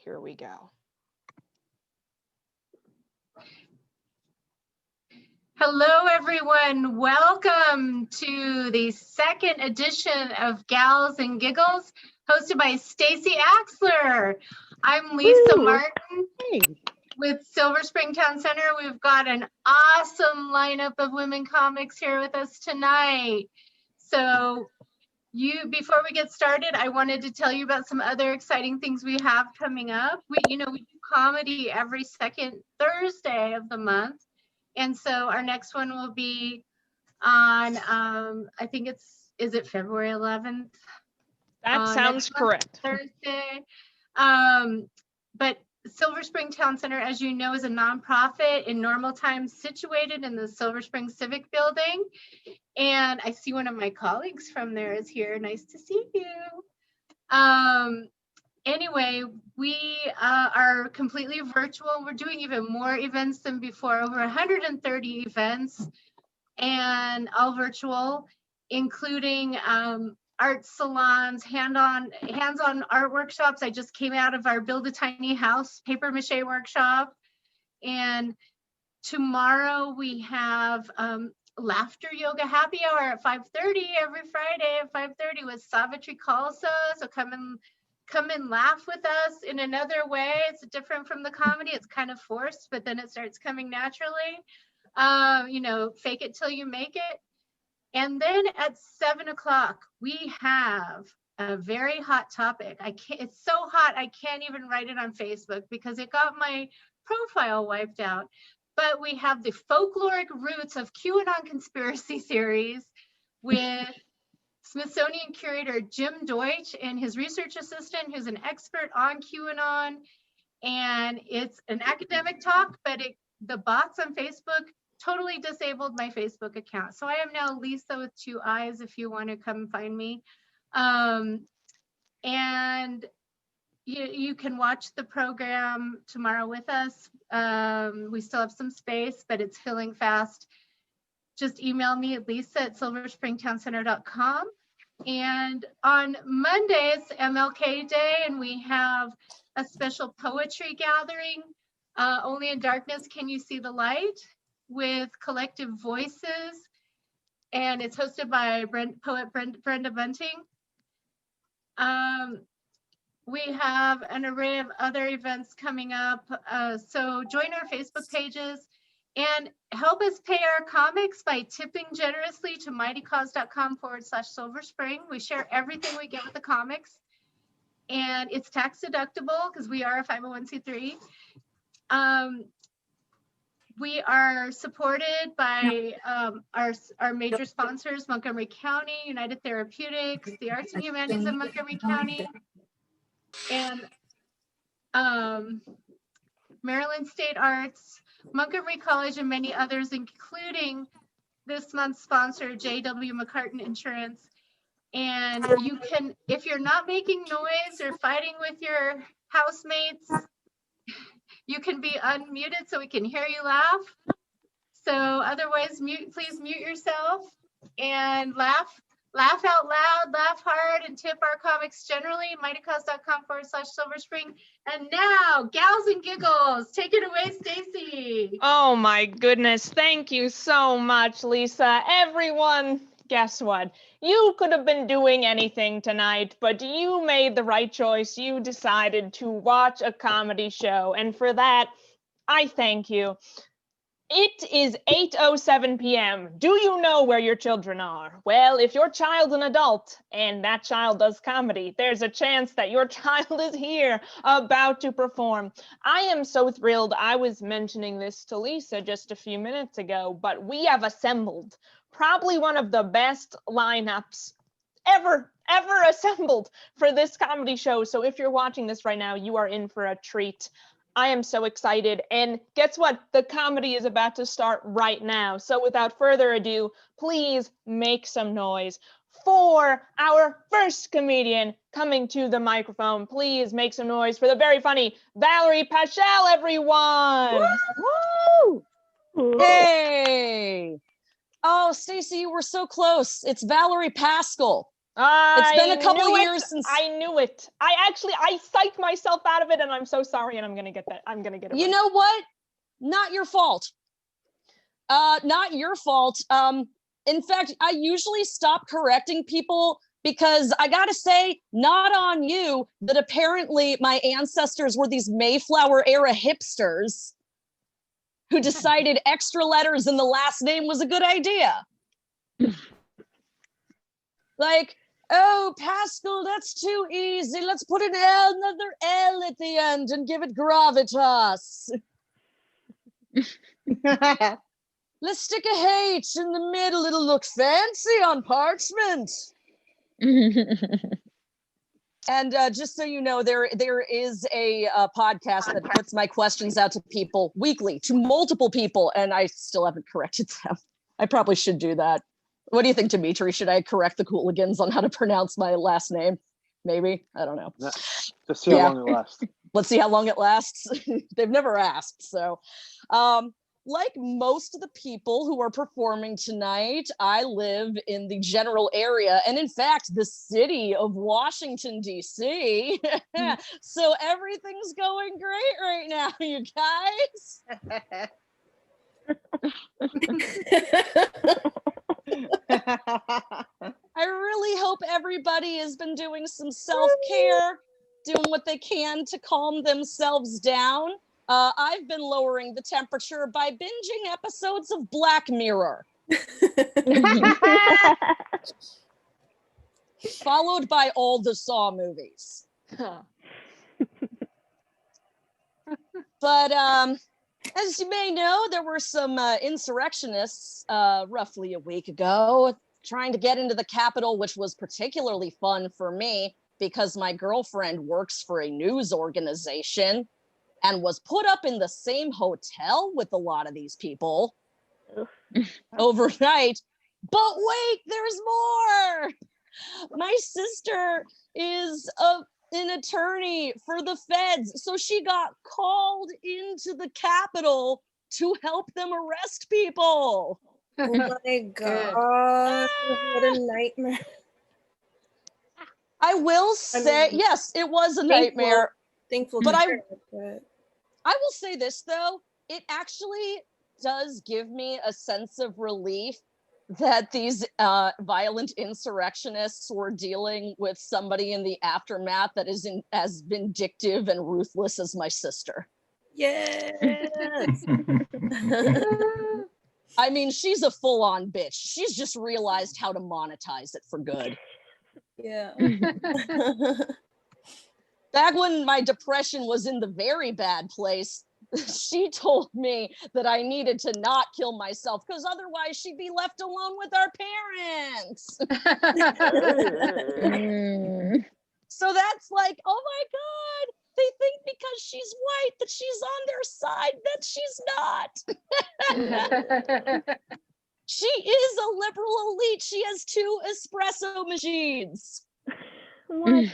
Here we go. Hello, everyone. Welcome to the second edition of Gals and Giggles, hosted by Stacey Axler. I'm Lisa Martin with Silver Spring Town Center. We've got an awesome lineup of women comics here with us tonight. So before we get started, I wanted to tell you about some other exciting things we have coming up. We do comedy every second Thursday of the month. And so our next one will be on, I think is it February 11th? That sounds correct. Thursday. But Silver Spring Town Center, as you know, is a nonprofit in normal times situated in the Silver Spring Civic Building. And I see one of my colleagues from there is here. Nice to see you. Anyway, we are completely virtual. We're doing even more events than before, over 130 events, and all virtual, including art salons, hands-on art workshops. I just came out of our Build a Tiny House paper mache workshop. And tomorrow we have laughter yoga happy hour at 5:30 every Friday at 5:30 with Savitri Khalsa. So come and laugh with us in another way. It's different from the comedy. It's kind of forced, but then it starts coming naturally. Fake it till you make it. And then at 7 o'clock, we have a very hot topic. It's so hot, I can't even write it on Facebook because it got my profile wiped out. But we have the folkloric roots of QAnon conspiracy theories with Smithsonian curator Jim Deutsch and his research assistant, who's an expert on QAnon. And it's an academic talk, but the bots on Facebook totally disabled my Facebook account. So I am now Lisa with 2 eyes if you want to come find me. And you can watch the program tomorrow with us. We still have some space, but it's filling fast. Just email me at lisa@silverspringtowncenter.com. And on Monday, it's MLK Day, and we have a special poetry gathering. Only in Darkness Can You See the Light, with collective voices. And it's hosted by poet Brenda Bunting. We have an array of other events coming up. So join our Facebook pages and help us pay our comics by tipping generously to mightycause.com/silverspring. We share everything we get with the comics. And it's tax deductible because we are a 501c3. We are supported by our major sponsors, Montgomery County, United Therapeutics, the Arts and Humanities of Montgomery County, and Maryland State Arts, Montgomery College, and many others, including this month's sponsor, J.W. McCartan Insurance. And you can, if you're not making noise or fighting with your housemates, you can be unmuted so we can hear you laugh. So otherwise, please mute yourself and laugh out loud, laugh hard, and tip our comics generally, mightycause.com/silverspring. And now, Gals and Giggles, take it away, Stacey. Oh my goodness, thank you so much, Lisa. Everyone, guess what? You could have been doing anything tonight, but you made the right choice. You decided to watch a comedy show, and for that, I thank you. It is 8:07 p.m. Do you know where your children are? Well, if your child's an adult and that child does comedy, there's a chance that your child is here about to perform. I am so thrilled. I was mentioning this to Lisa just a few minutes ago, but we have assembled probably one of the best lineups ever assembled for this comedy show. So if you're watching this right now, you are in for a treat. I am so excited. And guess what? The comedy is about to start right now. So without further ado, please make some noise for our first comedian coming to the microphone. Please make some noise for the very funny Valerie Paschal, everyone. Woo! Hey! Oh, Stacey, you were so close. It's Valerie Pascal. It's been a couple years since. I knew it. I psyched myself out of it, and I'm so sorry, and I'm gonna get that. I'm gonna get it. You know what? Not your fault. Not your fault. In fact, I usually stop correcting people because I gotta say, not on you, that apparently my ancestors were these Mayflower era hipsters who decided extra letters in the last name was a good idea. Like, oh, Pascal, that's too easy. Let's put another L at the end and give it gravitas. Let's stick a H in the middle. It'll look fancy on parchment. And just so you know, there is a podcast that puts my questions out to people weekly, to multiple people, and I still haven't corrected them. I probably should do that. What do you think, Dimitri? Should I correct the Cooligans on how to pronounce my last name? Maybe. I don't know. Just see how long it lasts. Let's see how long it lasts. They've never asked. So, like most of the people who are performing tonight, I live in the general area, and in fact, the city of Washington, D.C. So everything's going great right now, you guys. I really hope everybody has been doing some self-care, doing what they can to calm themselves down. I've been lowering the temperature by binging episodes of Black Mirror. Followed by all the Saw movies. But as you may know, there were some insurrectionists roughly a week ago trying to get into the Capitol, which was particularly fun for me because my girlfriend works for a news organization and was put up in the same hotel with a lot of these people overnight. But wait, there's more. My sister is an attorney for the feds, so she got called into the Capitol to help them arrest people. Oh my God, what a nightmare. I will say, yes, it was a nightmare. Thankful but to I hear it. will say this, though. It actually does give me a sense of relief that these violent insurrectionists were dealing with somebody in the aftermath that is as vindictive and ruthless as my sister. Yes. I mean, she's a full-on bitch. She's just realized how to monetize it for good. Yeah. Back when my depression was in the very bad place, she told me that I needed to not kill myself because otherwise she'd be left alone with our parents. So that's like, oh my God, they think because she's white that she's on their side, that she's not. She is a liberal elite. She has 2 espresso machines. What?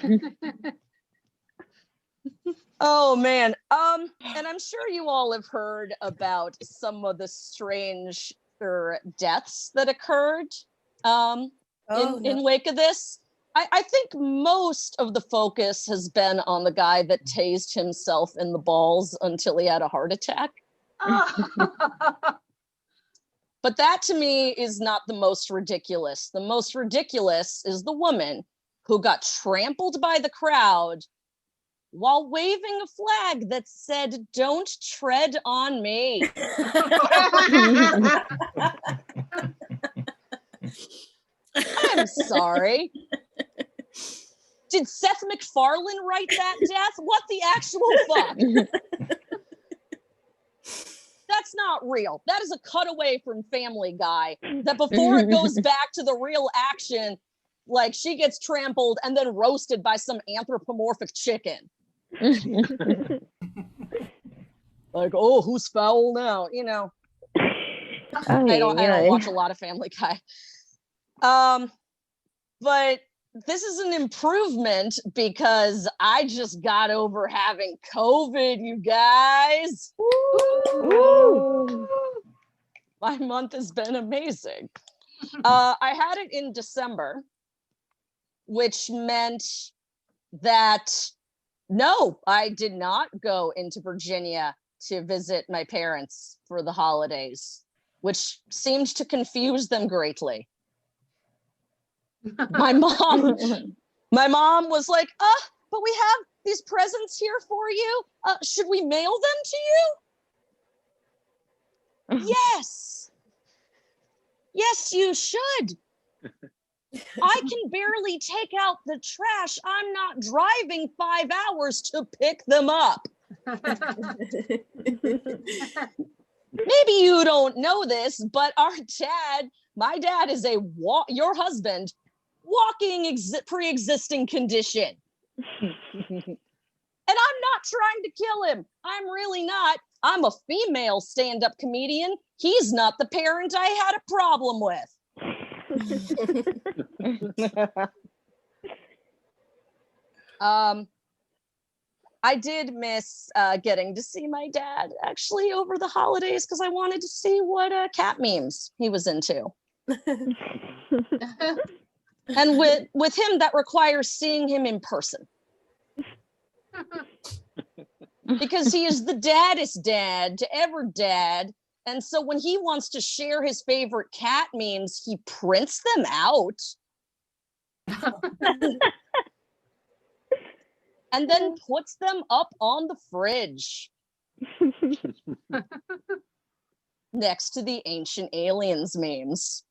Oh man. And I'm sure you all have heard about some of the strange deaths that occurred in wake of this. I think most of the focus has been on the guy that tased himself in the balls until he had a heart attack. But that to me is not the most ridiculous. The most ridiculous is the woman who got trampled by the crowd while waving a flag that said, "Don't tread on me." I'm sorry. Did Seth MacFarlane write that death? What the actual fuck? That's not real. That is a cutaway from Family Guy. That before it goes back to the real action, like she gets trampled and then roasted by some anthropomorphic chicken. Like, oh, who's foul now? You know. I don't watch a lot of Family Guy. But this is an improvement because I just got over having COVID, you guys. Woo! My month has been amazing. I had it in December. which meant that no, I did not go into Virginia to visit my parents for the holidays, which seemed to confuse them greatly. My mom was like, but we have these presents here for you. Should we mail them to you? Yes, you should. I can barely take out the trash. I'm not driving 5 hours to pick them up. Maybe you don't know this, but my dad is your husband, walking pre-existing condition. And I'm not trying to kill him. I'm really not. I'm a female stand-up comedian. He's not the parent I had a problem with. I did miss getting to see my dad actually over the holidays because I wanted to see what cat memes he was into. And with him, that requires seeing him in person. Because he is the daddest dad to ever dad. And so when he wants to share his favorite cat memes, he prints them out. And then puts them up on the fridge. Next to the ancient aliens memes.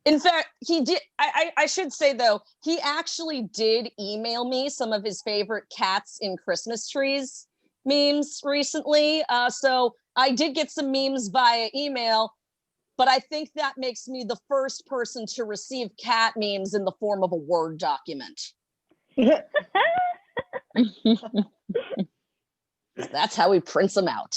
In fact, he did. I should say, though, he actually did email me some of his favorite cats in Christmas trees memes recently. So I did get some memes via email, but I think that makes me the first person to receive cat memes in the form of a Word document. That's how he prints them out.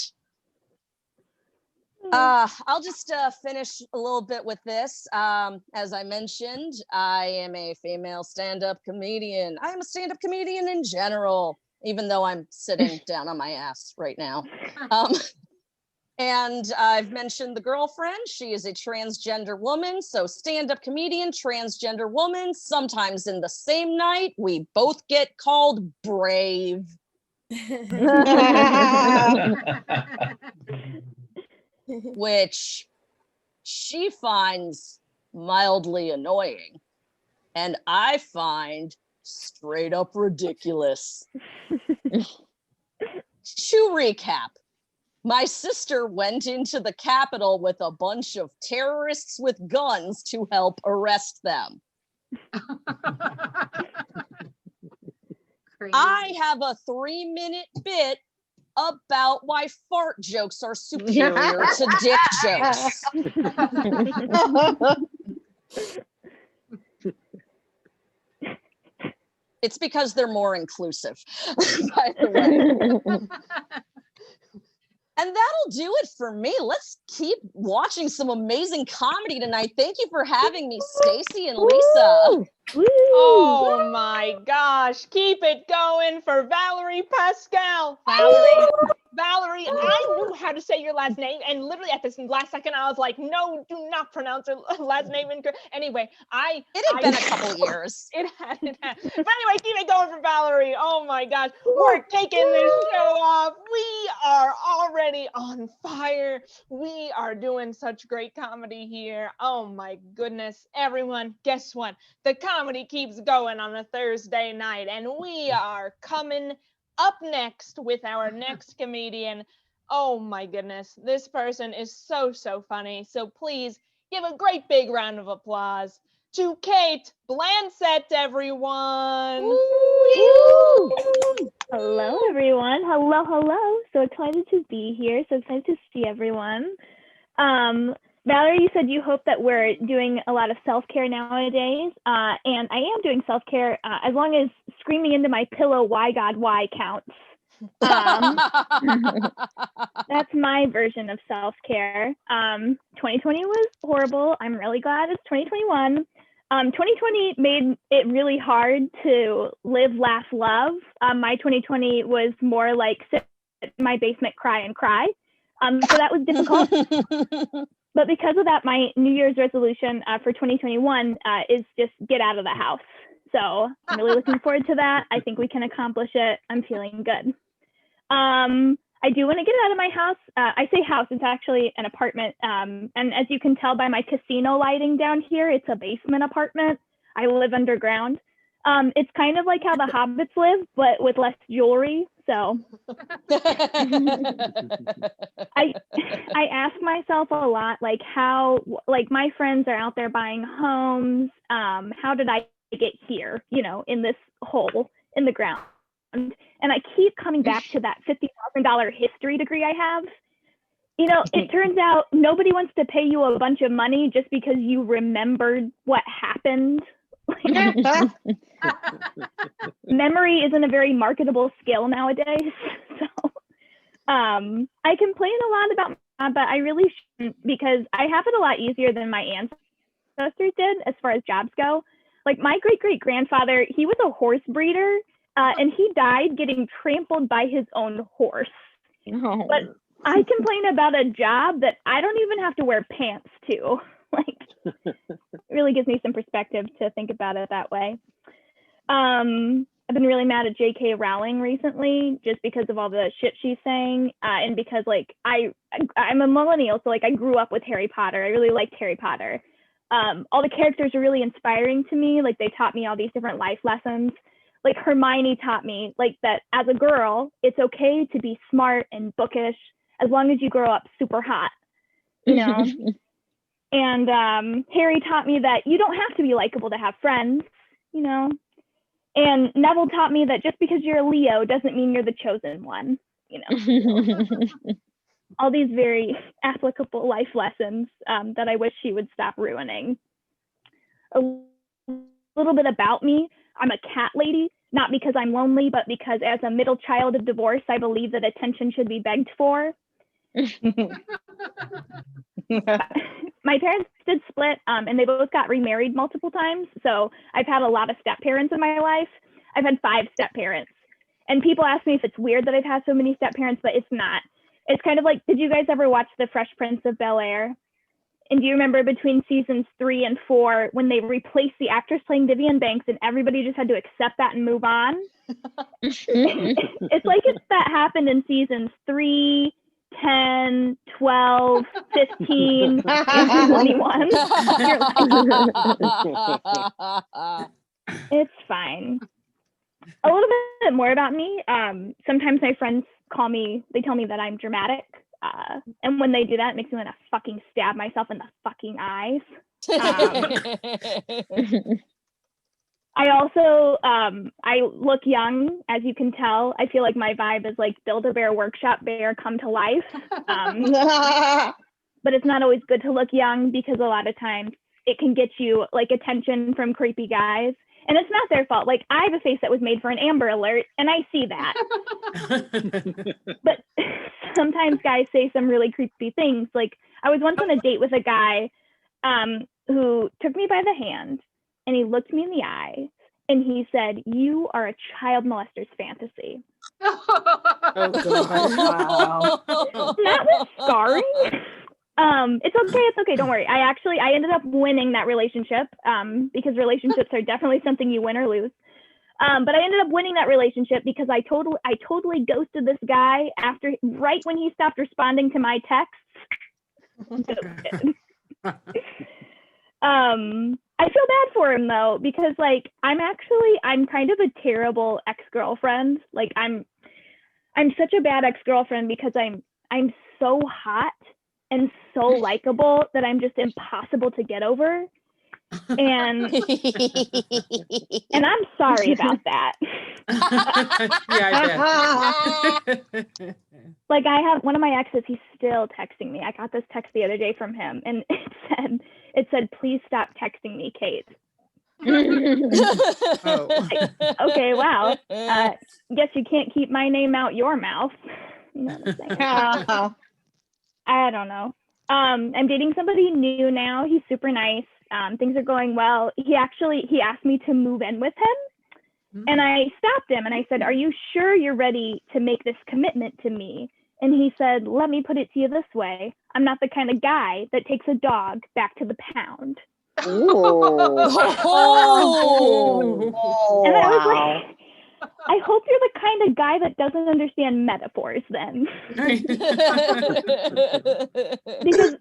I'll just finish a little bit with this. As I mentioned, I am a female stand-up comedian. I am a stand-up comedian in general, even though I'm sitting down on my ass right now. And I've mentioned the girlfriend. She is a transgender woman. So stand-up comedian, transgender woman. Sometimes in the same night, we both get called brave. Which she finds mildly annoying, and I find straight up ridiculous. To recap, my sister went into the Capitol with a bunch of terrorists with guns to help arrest them. I have a 3-minute bit about why fart jokes are superior to dick jokes. It's because they're more inclusive, by the way. And that'll do it for me. Let's keep watching some amazing comedy tonight. Thank you for having me, Stacey and Lisa. Oh my gosh, keep it going for Valerie Pascal. Valerie, I knew how to say your last name, and literally at this last second, I was like, no, do not pronounce her last name incorrect. Anyway, it had been a couple of years. It had. But anyway, keep it going for Valerie. Oh my gosh, we're taking this show off. We are already on fire. We are doing such great comedy here. Oh my goodness, everyone, guess what? The comedy keeps going on a Thursday night, and we are coming up next with our next comedian. Oh my goodness, this person is so funny. So please give a great big round of applause to Kate Blanchett, everyone. Woo! Hello, everyone. Hello. So excited to be here. So excited to see everyone. Valerie, you said you hope that we're doing a lot of self-care nowadays, and I am doing self-care as long as screaming into my pillow, "Why God, why" counts. That's my version of self-care. 2020 was horrible. I'm really glad it's 2021. 2020 made it really hard to live, laugh, love. My 2020 was more like sit in my basement, cry and cry. So that was difficult. but because of that, my New Year's resolution for 2021 is just get out of the house. So I'm really looking forward to that. I think we can accomplish it. I'm feeling good. I do want to get out of my house. I say house, it's actually an apartment. And as you can tell by my casino lighting down here, it's a basement apartment. I live underground. It's kind of like how the hobbits live, but with less jewelry. So I ask myself a lot, like how, like my friends are out there buying homes. How did I get here, you know, in this hole in the ground? And I keep coming back to that $50,000 history degree I have. You know, it turns out nobody wants to pay you a bunch of money just because you remembered what happened. Memory isn't a very marketable skill nowadays. So I complain a lot about that, but I really shouldn't, because I have it a lot easier than my ancestors did as far as jobs go. Like my great-great-grandfather, he was a horse breeder, and he died getting trampled by his own horse. Oh. But I complain about a job that I don't even have to wear pants to. Like, it really gives me some perspective to think about it that way. I've been really mad at J.K. Rowling recently, just because of all the shit she's saying, and because like I'm a millennial, so like I grew up with Harry Potter. I really liked Harry Potter. All the characters are really inspiring to me. Like they taught me all these different life lessons. Like Hermione taught me like that as a girl, it's okay to be smart and bookish as long as you grow up super hot, you know? And Harry taught me that you don't have to be likable to have friends, you know? And Neville taught me that just because you're a Leo doesn't mean you're the chosen one, you know? All these very applicable life lessons that I wish she would stop ruining. A little bit about me. I'm a cat lady, not because I'm lonely, but because as a middle child of divorce, I believe that attention should be begged for. My parents did split, and they both got remarried multiple times. So I've had a lot of step parents in my life. I've had 5 step parents. And people ask me if it's weird that I've had so many step parents, but it's not. It's kind of like, did you guys ever watch The Fresh Prince of Bel-Air? And do you remember between seasons 3 and 4 when they replaced the actress playing Vivian Banks and everybody just had to accept that and move on? It's like if that happened in seasons 3, 10, 12, 15, and 21. You're like, it's fine. A little bit more about me. Sometimes my friends tell me that I'm dramatic. And when they do that, it makes me want to fucking stab myself in the fucking eyes. I also, I look young, as you can tell. I feel like my vibe is like Build-A-Bear Workshop Bear come to life. But it's not always good to look young because a lot of times it can get you like attention from creepy guys. And it's not their fault. Like I have a face that was made for an Amber Alert and I see that. But sometimes guys say some really creepy things. Like I was once on a date with a guy who took me by the hand and he looked me in the eye and he said, "You are a child molester's fantasy." Oh God! Wow. That was scarring. It's okay. Don't worry. I ended up winning that relationship because relationships are definitely something you win or lose. But I ended up winning that relationship because I totally ghosted this guy right when he stopped responding to my texts. I feel bad for him though, because like I'm kind of a terrible ex-girlfriend. Like I'm such a bad ex-girlfriend because I'm so hot and so likable that I'm just impossible to get over. And I'm sorry about that. Yeah, I bet. Like I have one of my exes, he's still texting me. I got this text the other day from him and it said, "Please stop texting me, Kate." Oh. Like, okay, wow. Guess you can't keep my name out your mouth. You know what I'm saying? I don't know. I'm dating somebody new now. He's super nice. Things are going well. He asked me to move in with him. And I stopped him and I said, "Are you sure you're ready to make this commitment to me?" And he said, let me put it to you this way. I'm not the kind of guy that takes a dog back to the pound. Oh, And I was like, I hope you're the kind of guy that doesn't understand metaphors then. Because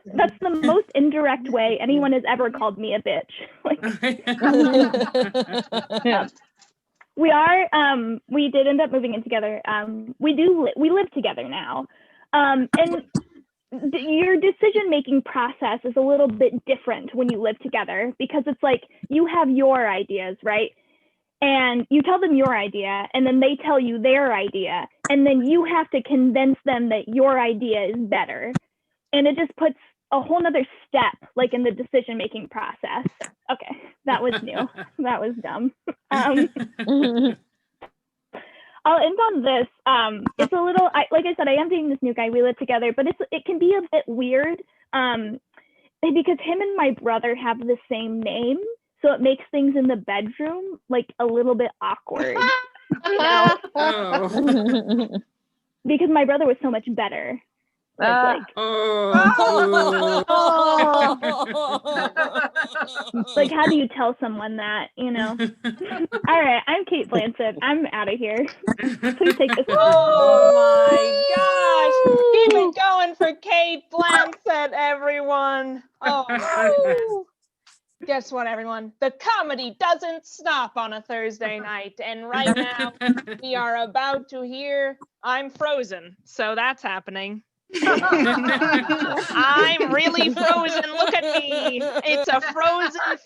that's the most indirect way anyone has ever called me a bitch. Like, we did end up moving in together. We live together now. And your decision-making process is a little bit different when you live together, because it's like you have your ideas, right? And you tell them your idea, and then they tell you their idea, and then you have to convince them that your idea is better. And it just puts a whole nother step, like, in the decision-making process. Okay, that was new. That was dumb. I'll end on this. It's a little, like I said, I am dating this new guy. We live together, but it can be a bit weird because him and my brother have the same name. So it makes things in the bedroom like a little bit awkward. You know? Because my brother was so much better. Like how do you tell someone that, you know? All right, I'm Kate Blanchett. I'm out of here. Please take this. Oh my gosh. Keep it going for Kate Blanchett, everyone. Oh. Guess what, everyone? The comedy doesn't stop on a Thursday night. And right now, we are about to hear I'm Frozen. So that's happening. I'm really frozen. Look at me. It's a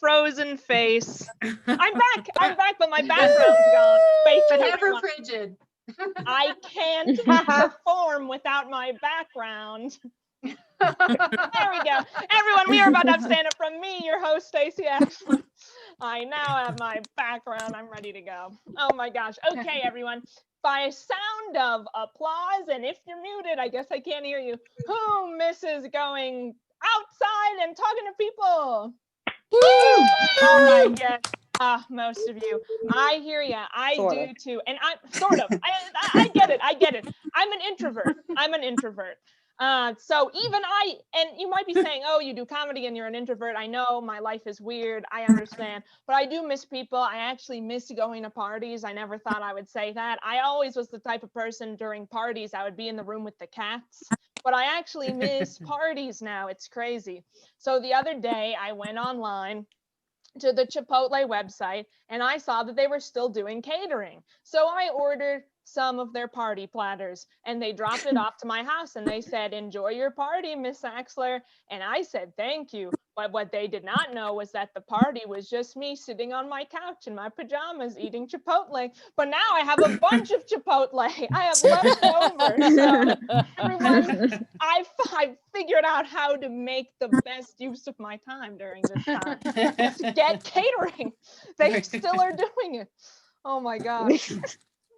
frozen face. I'm back, but my background's gone. But never frigid. I can't perform without my background. There we go. Everyone, we are about to have stand-up from me, your host, Stacey Axler. I now have my background. I'm ready to go. Oh my gosh. Okay, everyone. By a sound of applause, and if you're muted, I guess I can't hear you. Who misses going outside and talking to people? Oh my gosh. Most of you. I hear you. I do too. And I sort of. I get it. I'm an introvert. So even and you might be saying, oh, you do comedy and you're an introvert. I know my life is weird. I understand, but I do miss people. I actually miss going to parties. I never thought I would say that. I always was the type of person during parties, I would be in the room with the cats, but I actually miss parties now. It's crazy. So the other day I went online to the Chipotle website and I saw that they were still doing catering. So I ordered some of their party platters and they dropped it off to my house and they said, enjoy your party, Miss Axler. And I said, thank you. But what they did not know was that the party was just me sitting on my couch in my pajamas eating Chipotle. But now I have a bunch of Chipotle. I have leftovers. So everyone, I figured out how to make the best use of my time during this time. Just get catering. They still are doing it. Oh my gosh.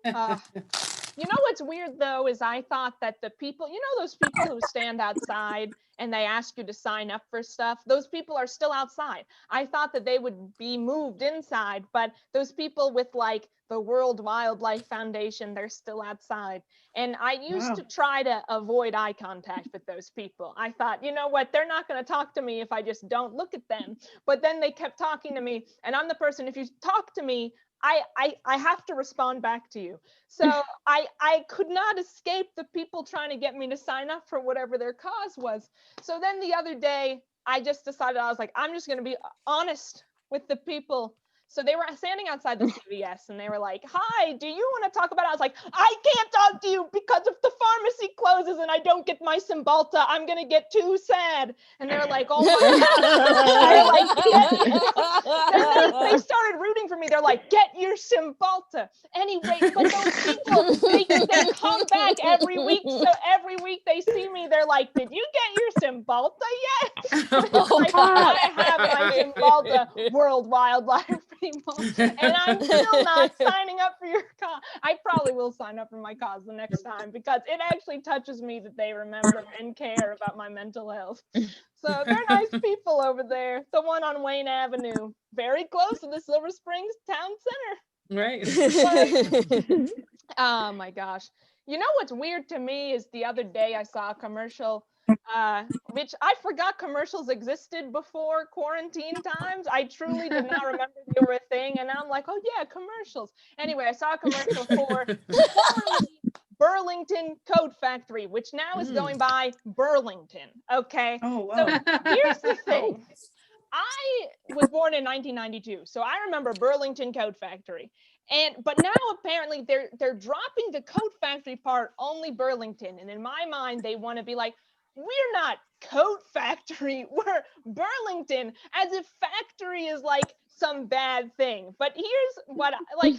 You know what's weird though is I thought that the people, you know, those people who stand outside and they ask you to sign up for stuff, those people are still outside. I thought that they would be moved inside, but those people with like the World Wildlife Foundation, they're still outside. And I used to try to avoid eye contact with those people. I thought, you know what, they're not going to talk to me if I just don't look at them. But then they kept talking to me, and I'm the person, if you talk to me, I have to respond back to you. So I could not escape the people trying to get me to sign up for whatever their cause was. So then the other day, I just decided, I was like, I'm just going to be honest with the people. So they were standing outside the CVS and they were like, hi, do you want to talk about it? I was like, I can't talk to you because if the pharmacy closes and I don't get my Cymbalta, I'm going to get too sad. And they were like, oh my God. They started rooting for me. They're like, get your Cymbalta. Anyway, but those people, they come back every week. So every week they see me, they're like, did you get your Cymbalta yet? Like, I have my Cymbalta, World Wildlife people, and I'm still not signing up for your cause. I probably will sign up for my cause the next time because it actually touches me that they remember and care about my mental health. So they're nice people over there. The one on Wayne Avenue, very close to the Silver Springs Town Center. Right. Oh my gosh. You know what's weird to me is the other day I saw a commercial, which I forgot commercials existed before quarantine times. I truly did not remember they were a thing. And now I'm like, oh yeah, commercials. Anyway, I saw a commercial for formerly Burlington Coat Factory, which now is going by Burlington. Okay. Oh, So wow. here's the thing. I was born in 1992, so I remember Burlington Coat Factory. But now apparently they're dropping the coat factory part, only Burlington. And in my mind, they want to be like, we're not coat factory, we're Burlington, as if factory is like some bad thing. But here's what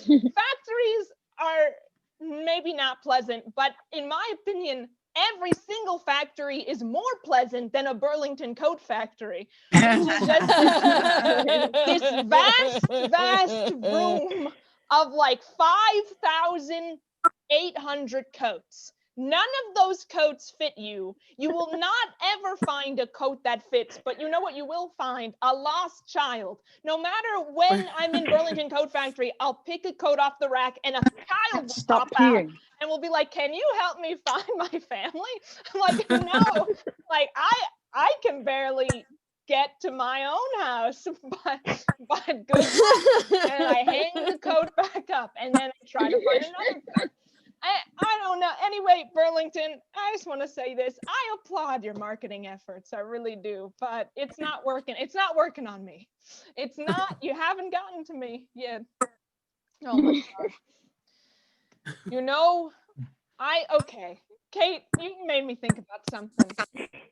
factories are maybe not pleasant, but in my opinion, every single factory is more pleasant than a Burlington coat factory. Just this vast room of like 5,800 coats. None of those coats fit you. You will not ever find a coat that fits, but you know what you will find? A lost child. No matter when I'm in Burlington Coat Factory, I'll pick a coat off the rack and a child will Stop pop out peeing. and will be like, can you help me find my family? I'm like, no, like I can barely get to my own house, but good luck. And I hang the coat back up and then I try to find another coat. I don't know. Anyway, Burlington, I just want to say this. I applaud your marketing efforts. I really do. But it's not working. It's not working on me. It's not. You haven't gotten to me yet. Oh my gosh. You know, okay. Kate, you made me think about something.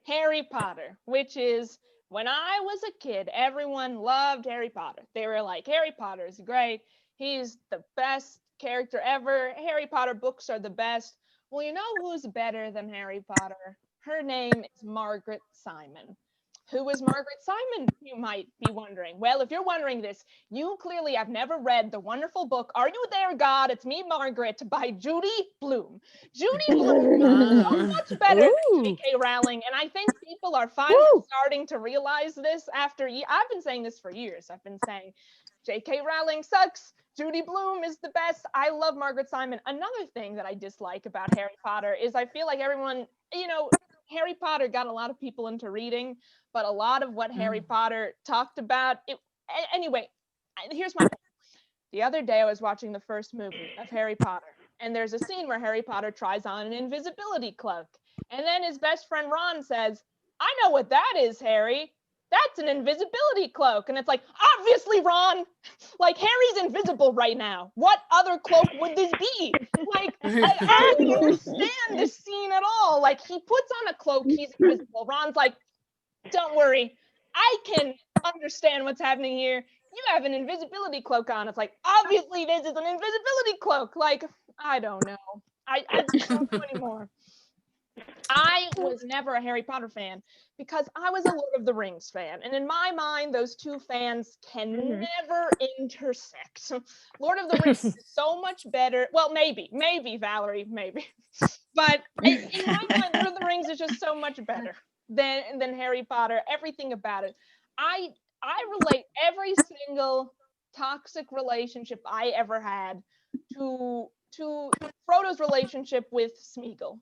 Harry Potter, which is, when I was a kid, everyone loved Harry Potter. They were like, Harry Potter is great. He's the best character ever. Harry Potter books are the best. Well, you know who's better than Harry Potter? Her name is Margaret Simon. Who is Margaret Simon, you might be wondering? Well, if you're wondering this, you clearly have never read the wonderful book, Are You There, God? It's Me, Margaret, by Judy Blume. Judy Blume is so much better than J.K. Rowling, and I think people are finally starting to realize this after I've been saying this for years. I've been saying J.K. Rowling sucks. Judy Blume is the best. I love Margaret Simon. Another thing that I dislike about Harry Potter is I feel like everyone, Harry Potter got a lot of people into reading, but a lot of what Harry Potter talked about, anyway, here's my point. The other day I was watching the first movie of Harry Potter, and there's a scene where Harry Potter tries on an invisibility cloak. And then his best friend Ron says, I know what that is, Harry. That's an invisibility cloak. And it's like, obviously, Ron, like Harry's invisible right now. What other cloak would this be? Like, I don't understand this scene at all. Like, he puts on a cloak, he's invisible. Ron's like, don't worry, I can understand what's happening here. You have an invisibility cloak on. It's like, obviously this is an invisibility cloak. Like, I don't know. I don't know anymore. I was never a Harry Potter fan because I was a Lord of the Rings fan. And in my mind, those two fans can never intersect. Lord of the Rings is so much better. Well, maybe, Valerie, maybe. But in my mind, Lord of the Rings is just so much better than Harry Potter. Everything about it. I relate every single toxic relationship I ever had to Frodo's relationship with Smeagol.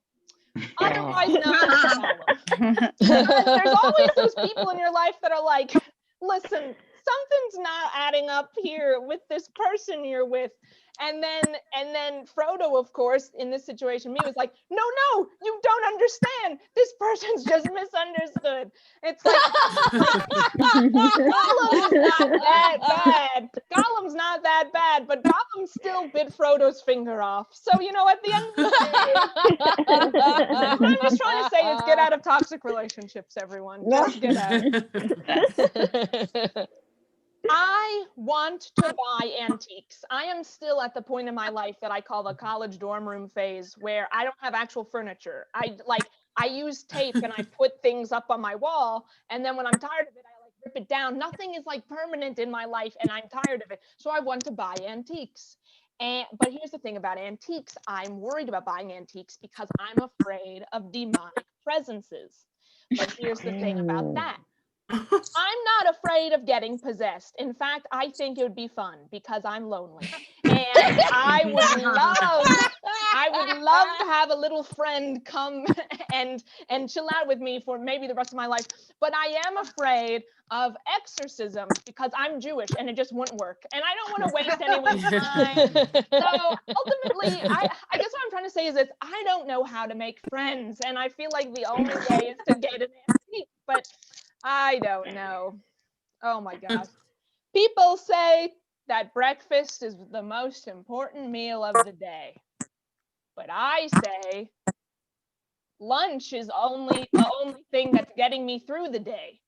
Otherwise known as Gollum. There's always those people in your life that are like, listen, something's not adding up here with this person you're with. And then Frodo, of course, in this situation, me was like, no, you don't understand. This person's just misunderstood. It's like Gollum's not that bad. Gollum's not that bad, but Gollum still bit Frodo's finger off. So, at the end of the day, what I'm just trying to say is get out of toxic relationships, everyone. Just get out. I want to buy antiques. I am still at the point in my life that I call the college dorm room phase, where I don't have actual furniture. I use tape and I put things up on my wall, and then when I'm tired of it, I rip it down. Nothing is permanent in my life, and I'm tired of it. So I want to buy antiques. But here's the thing about antiques. I'm worried about buying antiques because I'm afraid of demonic presences. But here's the thing about that. I'm not afraid of getting possessed. In fact, I think it would be fun because I'm lonely. And I would love love to have a little friend come and chill out with me for maybe the rest of my life. But I am afraid of exorcism because I'm Jewish and it just wouldn't work. And I don't want to waste anyone's time. So ultimately, I guess what I'm trying to say is that I don't know how to make friends. And I feel like the only way is to get an antique, but I don't know. Oh my gosh. People say that breakfast is the most important meal of the day. But I say lunch is the only thing that's getting me through the day.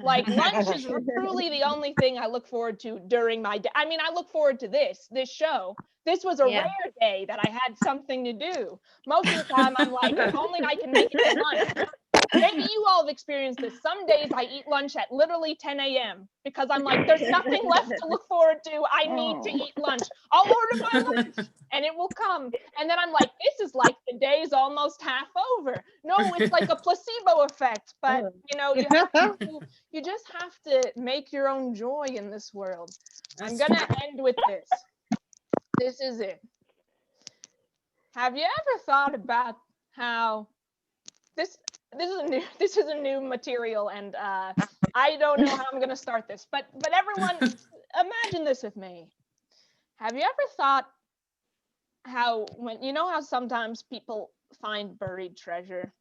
Like lunch is truly the only thing I look forward to during my day. I mean, I look forward to this show. This was a rare day that I had something to do. Most of the time I'm like, if only I can make it to lunch. Maybe you all have experienced this. Some days I eat lunch at literally 10 a.m. because I'm like, there's nothing left to look forward to. I need to eat lunch. I'll order my lunch and it will come. And then I'm like, this is like the day's almost half over. No, it's like a placebo effect. But you know, you just have to make your own joy in this world. I'm gonna end with this. This is it. Have you ever thought about how this is a new material, and I don't know how I'm gonna start this, but everyone, imagine this with me. Have you ever thought how how sometimes people find buried treasure?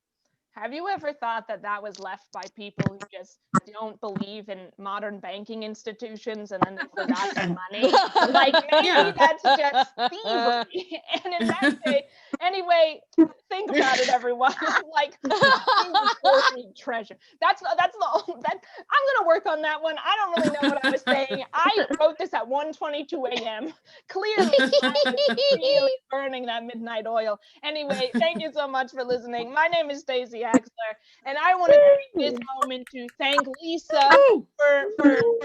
Have you ever thought that that was left by people who just don't believe in modern banking institutions and then they forgot their money? Like maybe that's just thievery. And in that case, anyway, think about it, everyone. Like buried treasure. That's I'm gonna work on that one. I don't really know what I was saying. I wrote this at 1:22 a.m. Clearly, I was really burning that midnight oil. Anyway, thank you so much for listening. My name is Stacey Axler, and I want to take this moment to thank Lisa for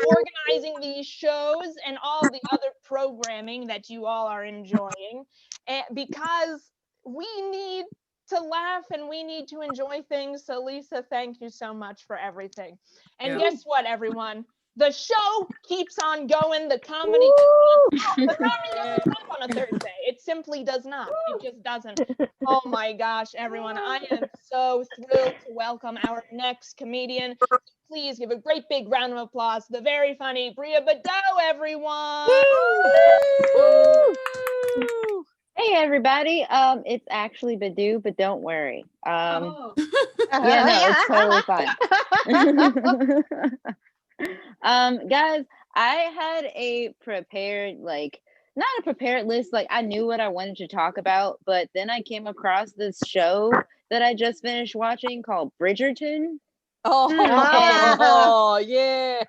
organizing these shows and all the other programming that you all are enjoying, because we need to laugh and we need to enjoy things. So Lisa, thank you so much for everything. And guess what, everyone? The show keeps on going. The comedy doesn't stop on a Thursday. It simply does not. It just doesn't. Oh my gosh, everyone. I am so thrilled to welcome our next comedian. Please give a great big round of applause to the very funny Bria Badeau, everyone. Hey everybody, it's actually Badoo, but don't worry. Yeah, no, it's totally fine. Guys, I had a prepared, not a prepared list, I knew what I wanted to talk about, but then I came across this show that I just finished watching called Bridgerton. Oh, yeah.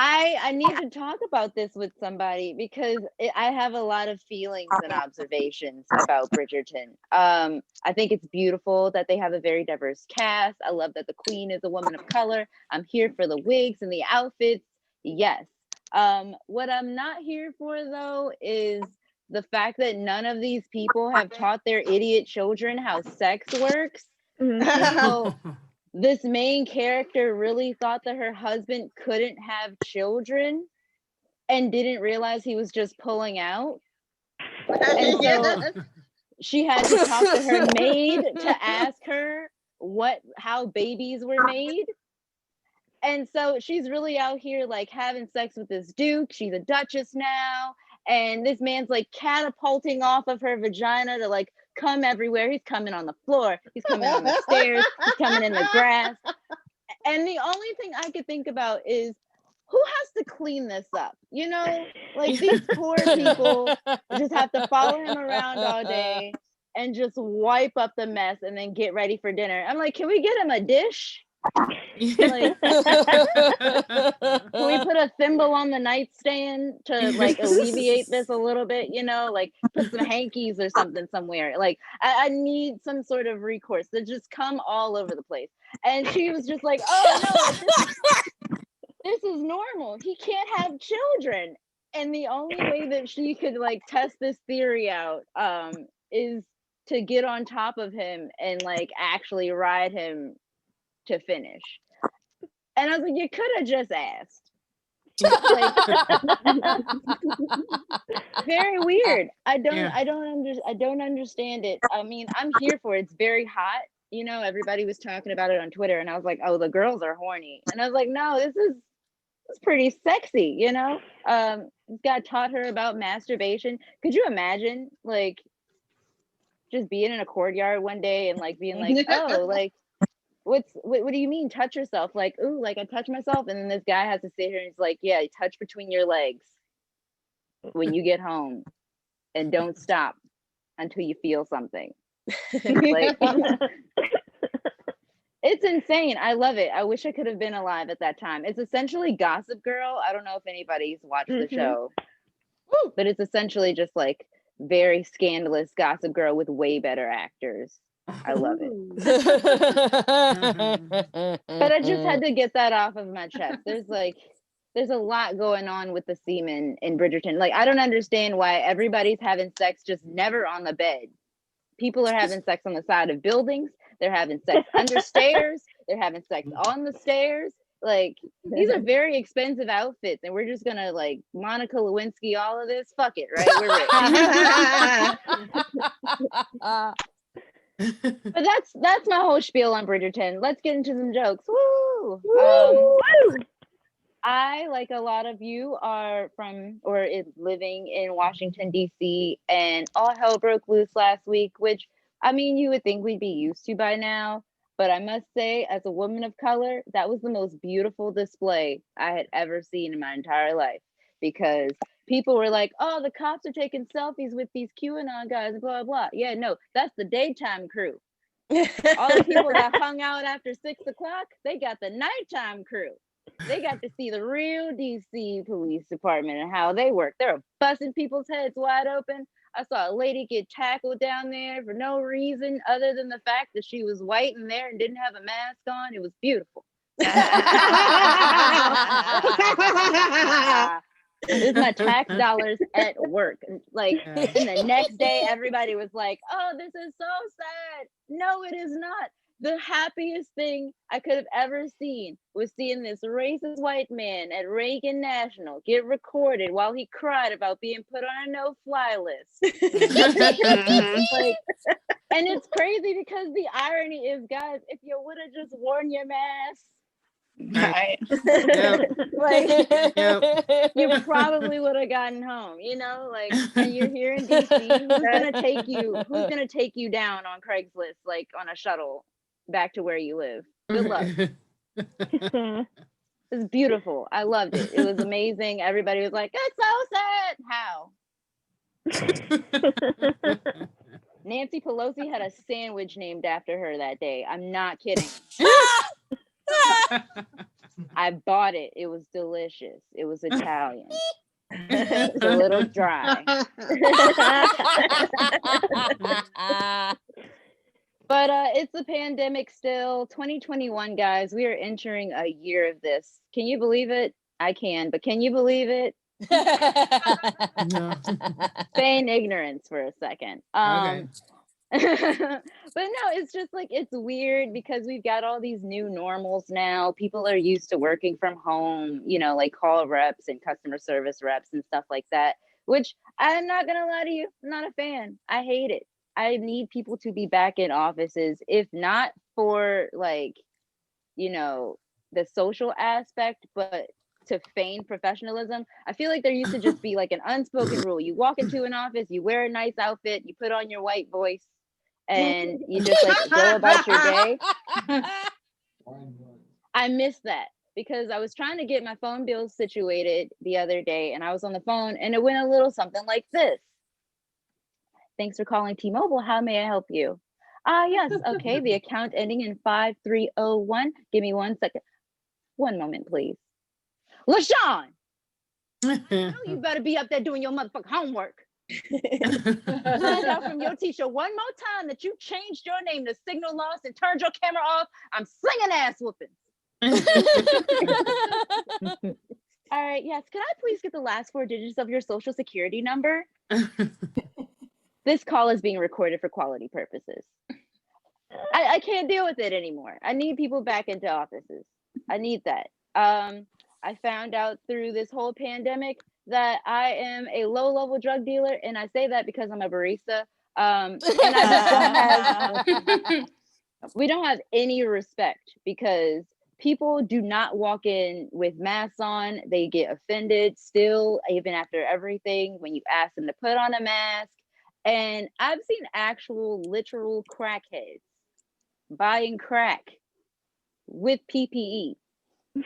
I need to talk about this with somebody because I have a lot of feelings and observations about Bridgerton. I think it's beautiful that they have a very diverse cast. I love that the queen is a woman of color. I'm here for the wigs and the outfits. Yes. What I'm not here for, though, is the fact that none of these people have taught their idiot children how sex works. So this main character really thought that her husband couldn't have children and didn't realize he was just pulling out. And so she had to talk to her maid to ask her how babies were made. And so she's really out here having sex with this duke. She's a duchess now. And this man's catapulting off of her vagina to come everywhere. He's coming on the floor. He's coming on the stairs. He's coming in the grass. And the only thing I could think about is who has to clean this up? These poor people just have to follow him around all day and just wipe up the mess and then get ready for dinner. I'm like, can we get him a dish? Can we put a thimble on the nightstand to alleviate this a little bit, put some hankies or something somewhere. I need some sort of recourse to just come all over the place. And she was just like, oh no, this is normal. He can't have children. And the only way that she could test this theory out is to get on top of him and actually ride him to finish. And I was like, you could have just asked. Like very weird. I don't understand it. I mean, I'm here for it. It's very hot. You know, everybody was talking about it on Twitter, and I was like, oh, the girls are horny. And I was like, no, it's pretty sexy, you know? This guy taught her about masturbation. Could you imagine like just being in a courtyard one day and like being like, oh, like what do you mean touch yourself? Like, ooh, like I touch myself, and then this guy has to sit here and he's like, yeah, touch between your legs when you get home and don't stop until you feel something. Like it's insane. I love it. I wish I could have been alive at that time. It's essentially Gossip Girl. I don't know if anybody's watched the show, but it's essentially just like very scandalous Gossip Girl with way better actors. I love it. But I just had to get that off of my chest. There's a lot going on with the semen in Bridgerton. Like, I don't understand why everybody's having sex just never on the bed. People are having sex on the side of buildings. They're having sex under stairs. They're having sex on the stairs. Like, these are very expensive outfits, and we're just gonna like Monica Lewinsky all of this. Fuck it, right? We're rich. But that's my whole spiel on Bridgerton. Let's get into some jokes. Woo! I, like a lot of you, are from or is living in Washington, D.C., and all hell broke loose last week, which, I mean, you would think we'd be used to by now. But I must say, as a woman of color, that was the most beautiful display I had ever seen in my entire life. Because people were like, oh, the cops are taking selfies with these QAnon guys, blah, blah. Yeah, no, that's the daytime crew. All the people that hung out after 6 o'clock, they got the nighttime crew. They got to see the real DC Police Department and how they work. They're busting people's heads wide open. I saw a lady get tackled down there for no reason other than the fact that she was white in there and didn't have a mask on. It was beautiful. This is my tax dollars at work. Like, and the next day, everybody was like, oh, this is so sad. No, it is not. The happiest thing I could have ever seen was seeing this racist white man at Reagan National get recorded while he cried about being put on a no-fly list. Like, and it's crazy because the irony is, guys, if you would have just worn your mask, Right. like you probably would have gotten home, you know, like, and you're here in DC, who's gonna take you down on Craigslist, like on a shuttle back to where you live? Good luck. It's beautiful. I loved it. It was amazing. Everybody was like, it's so sad. How? Nancy Pelosi had a sandwich named after her that day. I'm not kidding. I bought it. It was delicious. It was Italian. It's a little dry. But it's a pandemic still. 2021, guys. We are entering a year of this. Can you believe it? I can, but can you believe it? No. Feign ignorance for a second. Okay. But no, it's just like, it's weird because we've got all these new normals now. People are used to working from home, you know, like call reps and customer service reps and stuff like that, which I'm not gonna lie to you, I'm not a fan. I hate it. I need people to be back in offices, if not for like, you know, the social aspect, but to feign professionalism. I feel like there used to just be like an unspoken rule. You walk into an office, you wear a nice outfit, you put on your white voice, and you just like go about your day. I miss that because I was trying to get my phone bill situated the other day, and I was on the phone and it went a little something like this. Thanks for calling T-Mobile. How may I help you? Yes. Okay. The account ending in 5301. Give me 1 second. One moment, please. LaShawn, you better be up there doing your motherfucking homework. Find out from your teacher one more time that you changed your name to Signal Lost and turned your camera off. I'm slinging ass whoopings. All right. Yes. Can I please get the last 4 digits of your social security number? This call is being recorded for quality purposes. I can't deal with it anymore. I need people back into offices. I need that. I found out through this whole pandemic that I am a low-level drug dealer, and I say that because I'm a barista. And I just don't have we don't have any respect because people do not walk in with masks on. They get offended still, even after everything, when you ask them to put on a mask. And I've seen actual literal crackheads buying crack with PPE. So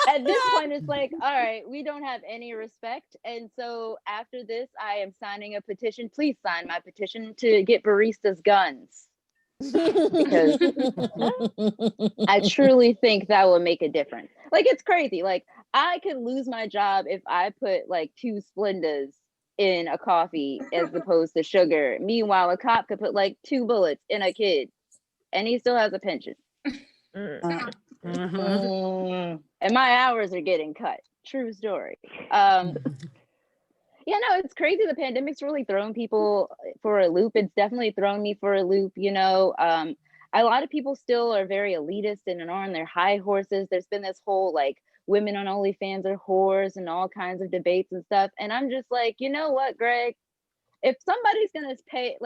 at this point, it's like, all right, we don't have any respect. And so after this, I am signing a petition. Please sign my petition to get baristas guns. Because I truly think that will make a difference. Like, it's crazy. Like, I could lose my job if I put like 2 Splendas in a coffee as opposed to sugar. Meanwhile, a cop could put like 2 bullets in a kid and he still has a pension. And my hours are getting cut. True story. Yeah, no, it's crazy. The pandemic's really thrown people for a loop. It's definitely thrown me for a loop, you know. A lot of people still are very elitist and are on their high horses. There's been this whole like women on OnlyFans are whores and all kinds of debates and stuff. And I'm just like, you know what, Greg? If somebody's gonna pay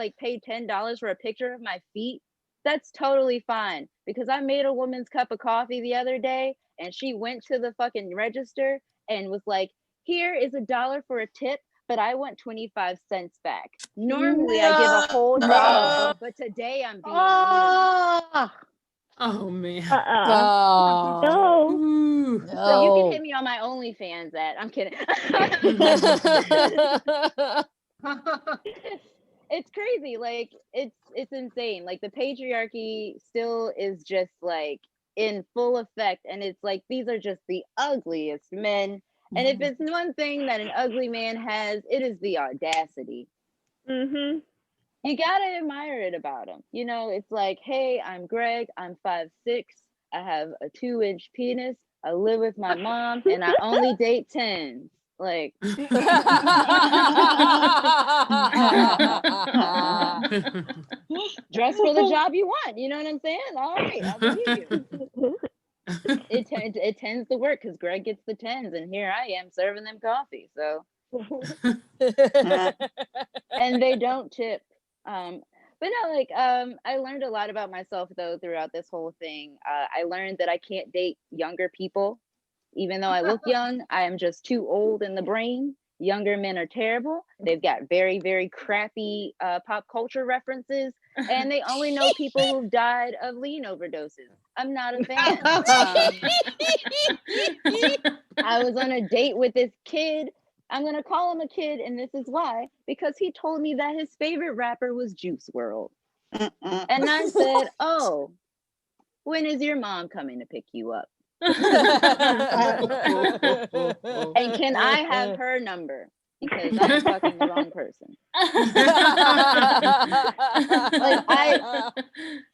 $10 for a picture of my feet, that's totally fine. Because I made a woman's cup of coffee the other day and she went to the fucking register and was like, here is $1 for a tip, but I want 25 cents back. Normally I give a whole dollar, but today I'm being mean. Oh man. Oh. No. Ooh. So you can hit me on my OnlyFans I'm kidding. It's crazy. Like it's insane. Like the patriarchy still is just like in full effect. And it's like, these are just the ugliest men. And if it's one thing that an ugly man has, it is the audacity. Mm-hmm. You gotta admire it about him. You know, it's like, hey, I'm Greg, I'm 5'6", I have a 2-inch penis, I live with my mom, and I only date 10s. Like dress for the job you want, you know what I'm saying? All right, I believe you. It tends to work because Greg gets the 10s and here I am serving them coffee. So and they don't tip. But no, like I learned a lot about myself though throughout this whole thing. I learned that I can't date younger people. Even though I look young, I am just too old in the brain. Younger men are terrible. They've got very, very crappy pop culture references, and they only know people who've died of lean overdoses. I'm not a fan. I was on a date with this kid. I'm going to call him a kid, and this is why. Because he told me that his favorite rapper was Juice WRLD. And I said, oh, when is your mom coming to pick you up? And can I have her number? Because I'm fucking the wrong person. Like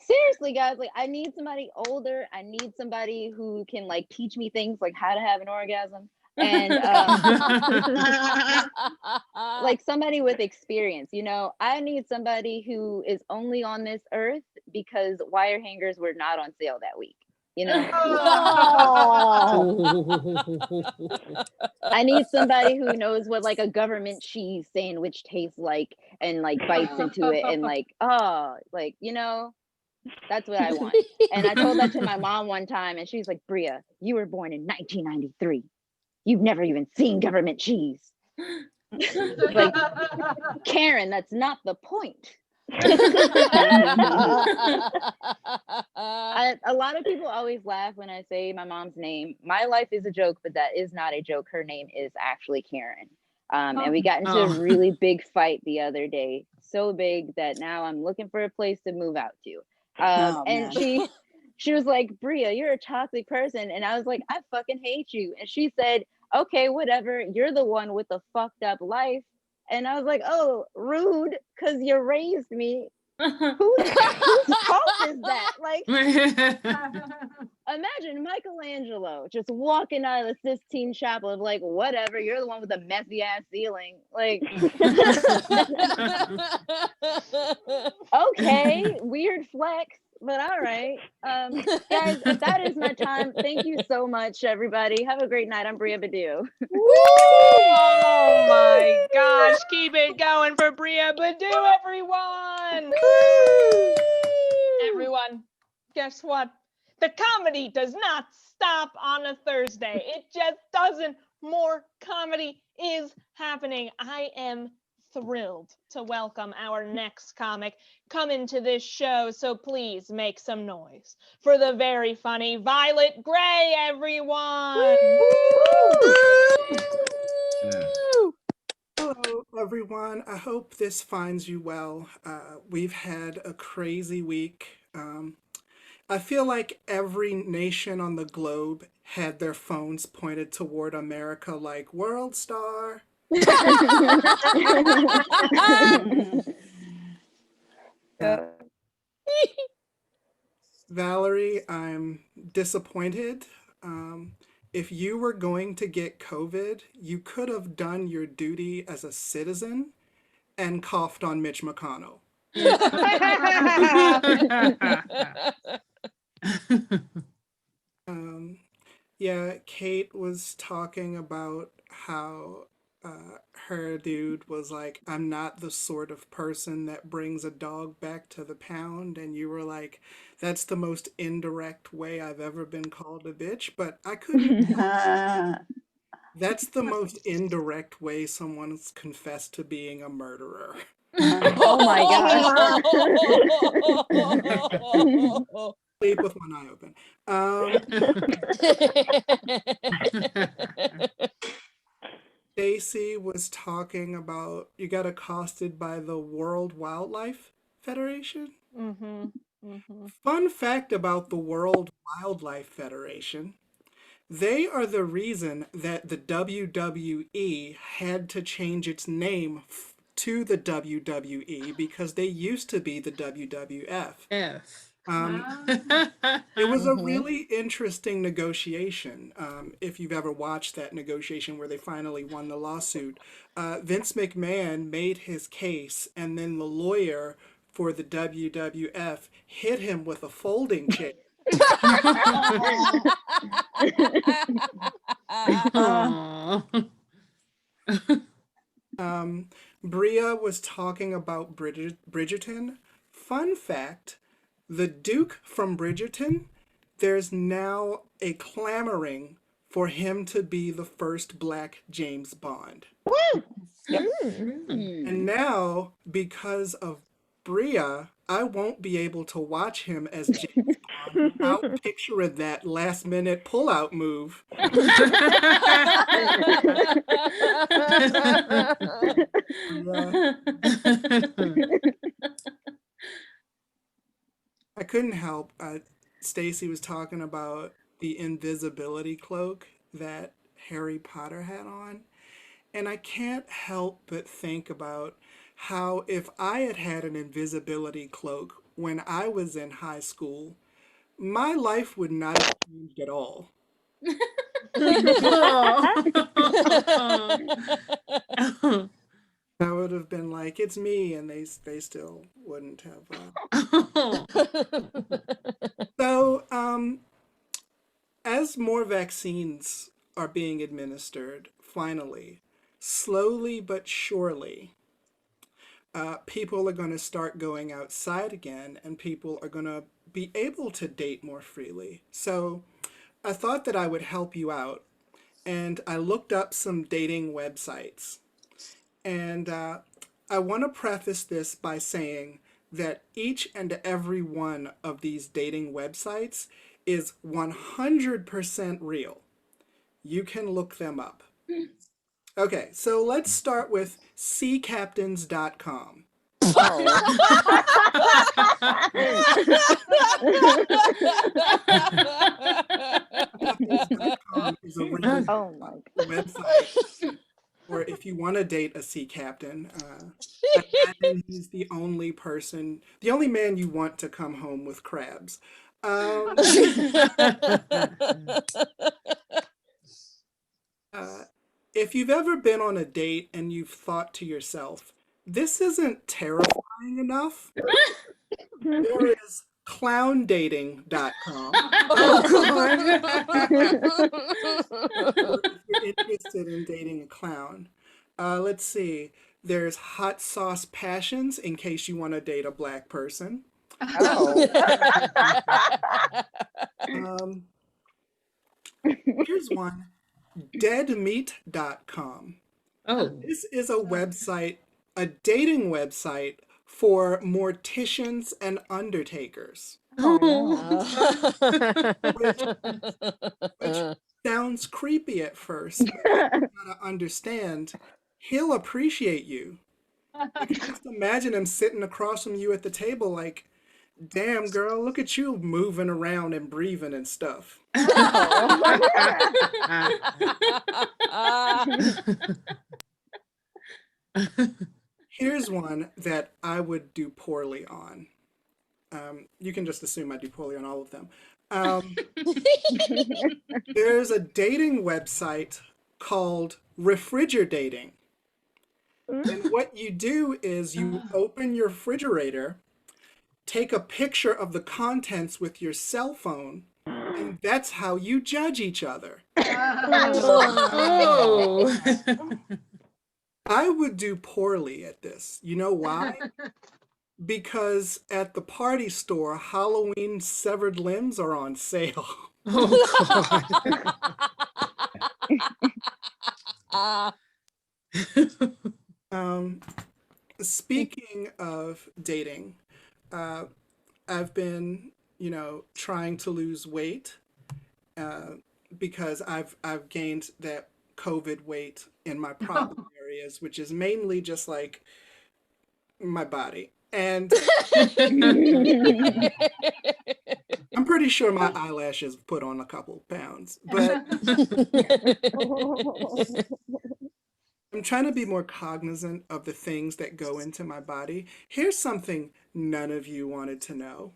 seriously, guys, like I need somebody older. I need somebody who can like teach me things like how to have an orgasm. And like somebody with experience, you know. I need somebody who is only on this earth because wire hangers were not on sale that week. You know, I need somebody who knows what like a government cheese sandwich tastes like and like bites into it and like, oh, like, you know, that's what I want. And I told that to my mom one time and she's like, Bria, you were born in 1993. You've never even seen government cheese. Like, Karen, that's not the point. A lot of people always laugh when I say my mom's name. My life is a joke, but that is not a joke. Her name is actually Karen. And we got into a really big fight the other day. So big that now I'm looking for a place to move out to. And she was like, Bria, you're a toxic person. And I was like, I fucking hate you. And she said, okay, whatever. You're the one with the fucked up life. And I was like, oh, rude, because you raised me. Whose fault is that? Like, imagine Michelangelo just walking out of the Sistine Chapel of like, whatever, you're the one with the messy ass ceiling. Like, okay, weird flex. but all right. Guys, that is my time. Thank you so much, everybody. Have a great night. I'm Bria Badu. Oh my gosh, keep it going for Bria Badu, everyone. Everyone, guess what? The comedy does not stop on a Thursday. It just doesn't. More comedy is happening. I am thrilled to welcome our next comic come into this show, so please make some noise for the very funny Violet Gray, everyone. Hello, everyone. I hope this finds you well. We've had a crazy week. I feel like every nation on the globe had their phones pointed toward America like World Star. Valerie, I'm disappointed. If you were going to get COVID, you could have done your duty as a citizen and coughed on Mitch McConnell. Yeah, Kate was talking about how her dude was like, I'm not the sort of person that brings a dog back to the pound. And you were like, that's the most indirect way I've ever been called a bitch. But I couldn't. That's the most indirect way someone's confessed to being a murderer. Oh my god. Sleep with one eye open. Stacey was talking about you got accosted by the World Wildlife Federation. Fun fact about the World Wildlife Federation. They are the reason that the WWE had to change its name to the WWE because they used to be the WWF. It was a really interesting negotiation. If you've ever watched that negotiation where they finally won the lawsuit, Vince McMahon made his case, and then the lawyer for the WWF hit him with a folding chair. Bria was talking about Bridgerton. Fun fact, the Duke from Bridgerton, there's now a clamoring for him to be the first Black James Bond. And now, because of Bria, I won't be able to watch him as James Bond without picturing that last minute pullout move. I couldn't help. Stacey was talking about the invisibility cloak that Harry Potter had on. And I can't help but think about how if I had had an invisibility cloak when I was in high school, my life would not have changed at all. I would have been like, it's me, and they still wouldn't have. So, as more vaccines are being administered, finally, slowly but surely, people are going to start going outside again, and people are going to be able to date more freely. So I thought that I would help you out, and I looked up some dating websites. And I want to preface this by saying that each and every one of these dating websites is 100% real. You can look them up. Okay, so let's start with seacaptains.com. Seacaptains.com is a really website. Or if you want to date a sea captain, imagine he's the only man you want to come home with crabs. If you've ever been on a date and you've thought to yourself, this isn't terrifying enough, there is clowndating.com. If you're interested in dating a clown. Let's see. There's Hot Sauce Passions in case you want to date a black person. Oh. Here's one, deadmeat.com. Oh. This is a website, a dating website for morticians and undertakers. Which sounds creepy at first, but you gotta understand, he'll appreciate you. You can just imagine him sitting across from you at the table like, damn girl, look at you moving around and breathing and stuff. Here's one that I would do poorly on. You can just assume I do poorly on all of them. There's a dating website called Refrigerating. And what you do is you open your refrigerator, take a picture of the contents with your cell phone, and that's how you judge each other. Oh. I would do poorly at this. You know why? Because at the party store, Halloween severed limbs are on sale. Oh, God. Speaking of dating, I've been, trying to lose weight because I've gained that COVID weight in my problem areas, which is mainly just like my body. And I'm pretty sure my eyelashes put on a couple pounds, but I'm trying to be more cognizant of the things that go into my body. Here's something none of you wanted to know.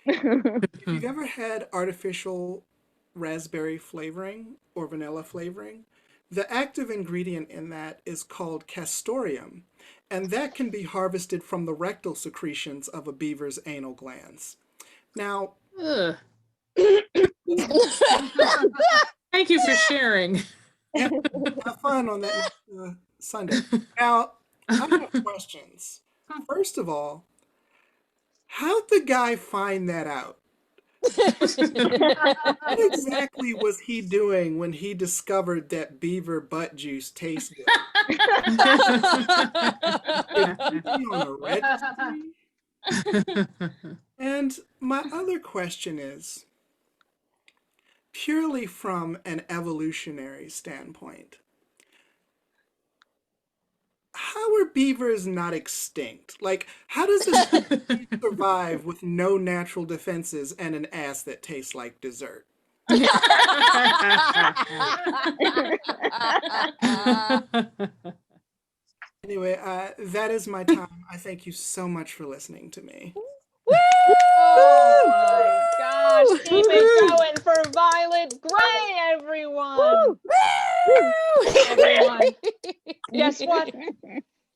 If you've ever had artificial raspberry flavoring or vanilla flavoring, the active ingredient in that is called castoreum, and that can be harvested from the rectal secretions of a beaver's anal glands. Now, Ugh. Thank you for sharing. have fun on that Sunday. Now, I have questions. First of all, how'd the guy find that out? What exactly was he doing when he discovered that beaver butt juice tastes good? Did he be on a registry? And my other question is, purely from an evolutionary standpoint, how are beavers not extinct? Like, how does this survive with no natural defenses and an ass that tastes like dessert? Anyway, that is my time. I thank you so much for listening to me. Oh my gosh, keep it going for Violet Gray, everyone. Everyone. Guess what?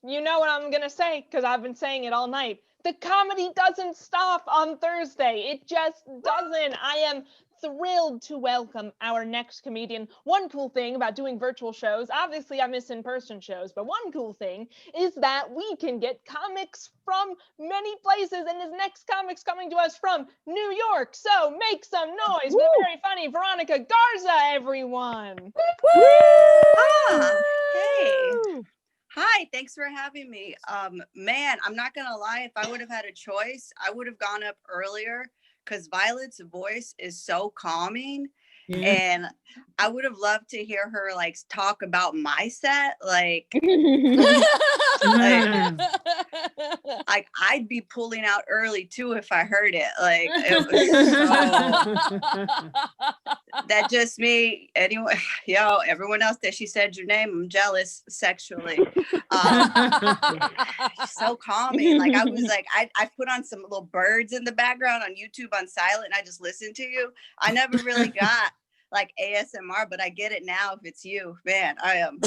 You know what I'm gonna say, because I've been saying it all night. The comedy doesn't stop on Thursday. It just doesn't. I am thrilled to welcome our next comedian. One cool thing about doing virtual shows, obviously I miss in-person shows, but one cool thing is that we can get comics from many places, and this next comic's coming to us from New York. So make some noise for the very funny Veronica Garza, everyone. Ah, hey. Hi, thanks for having me. Man, I'm not gonna lie, if I would have had a choice, I would have gone up earlier because Violet's voice is so calming. Yeah. And I would have loved to hear her like talk about my set. Like I'd be pulling out early too if I heard it. Like it was that just me. Anyway, everyone else that she said your name, I'm jealous sexually. So calming. Like I was like, I put on some little birds in the background on YouTube on silent, and I just listened to you. I never really got like ASMR, but I get it now if it's you. Man, I am.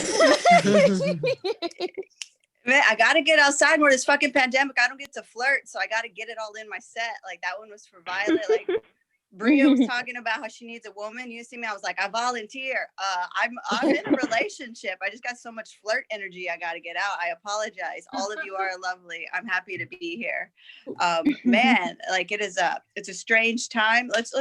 Man, I gotta get outside more. This fucking pandemic, I don't get to flirt, so I gotta get it all in my set. Like that one was for Violet. Like Bria was talking about how she needs a woman. You see me, I was like, I volunteer. I'm in a relationship. I just got so much flirt energy I gotta get out. I apologize. All of you are lovely. I'm happy to be here. Man, like it's a strange time. Let's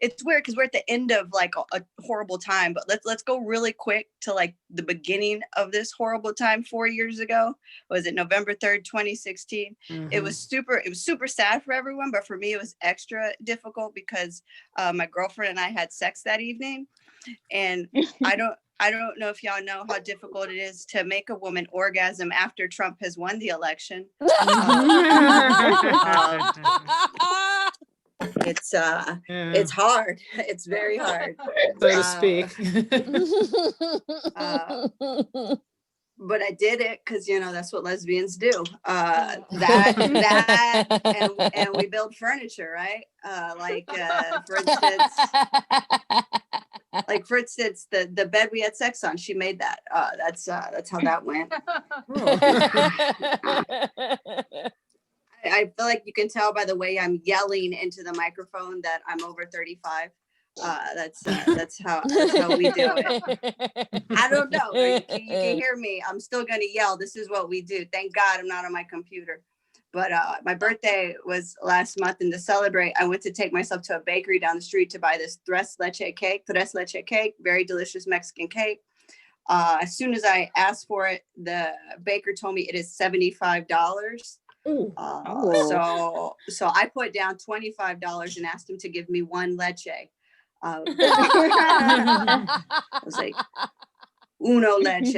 it's weird because we're at the end of like a horrible time, but let's go really quick to like the beginning of this horrible time 4 years ago. Was it November 3rd, 2016? It was super sad for everyone, but for me it was extra difficult because my girlfriend and I had sex that evening, and I don't know if y'all know how difficult it is to make a woman orgasm after Trump has won the election. It's hard. It's very hard, so to speak. But I did it because that's what lesbians do. And we build furniture, right? For instance, the bed we had sex on, she made that. That's how that went. I feel like you can tell by the way I'm yelling into the microphone that I'm over 35. That's how we do it. I don't know. You can hear me. I'm still gonna yell. This is what we do. Thank God I'm not on my computer. But my birthday was last month, and to celebrate, I went to take myself to a bakery down the street to buy this tres leche cake, very delicious Mexican cake. As soon as I asked for it, the baker told me it is $75. So I put down $25 and asked him to give me one leche. I was like, uno leche,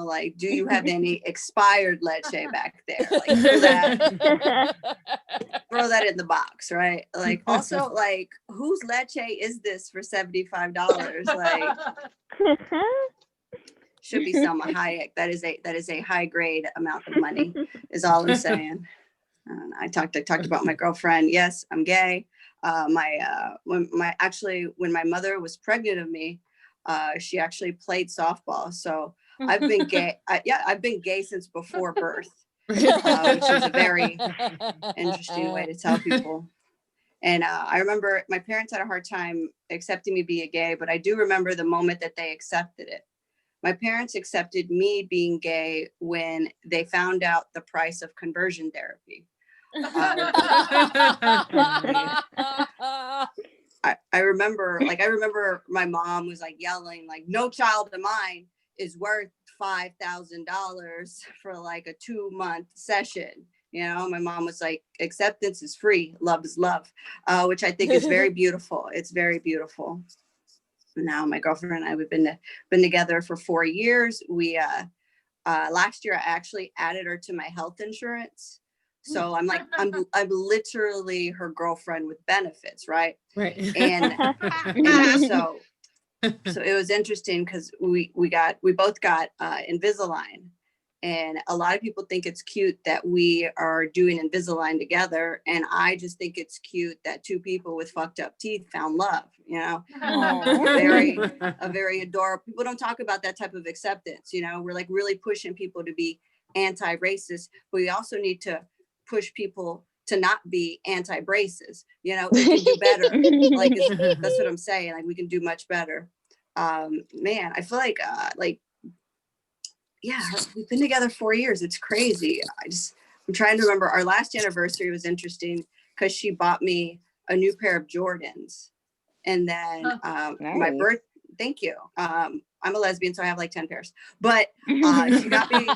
like, do you have any expired leche back there? Like, throw that in the box, right? Like, also, like, whose leche is this for $75? Like, should be Selma Hayek. That is a high grade amount of money, is all I'm saying. I talked about my girlfriend. Yes, I'm gay. When my mother was pregnant of me, she actually played softball. So I've been gay. I've been gay since before birth, which is a very interesting way to tell people. And I remember my parents had a hard time accepting me being gay, but I do remember the moment that they accepted it. My parents accepted me being gay when they found out the price of conversion therapy. I remember my mom was like yelling, like, no child of mine is worth $5,000 for like a 2-month session. My mom was like, acceptance is free, love is love, which I think is very beautiful. It's very beautiful. Now my girlfriend and I, we've been together for 4 years. We last year I actually added her to my health insurance. So I'm literally her girlfriend with benefits, right? Right. And so it was interesting because we both got Invisalign, and a lot of people think it's cute that we are doing Invisalign together, and I just think it's cute that two people with fucked up teeth found love. A very adorable. People don't talk about that type of acceptance. We're like really pushing people to be anti-racist, but we also need to push people to not be anti-braces. We can do better. Like that's what I'm saying. Like we can do much better. Man, I feel like yeah, we've been together 4 years. It's crazy. I'm trying to remember. Our last anniversary was interesting because she bought me a new pair of Jordans, and then my birth. Thank you. I'm a lesbian, so I have like 10 pairs. But she got me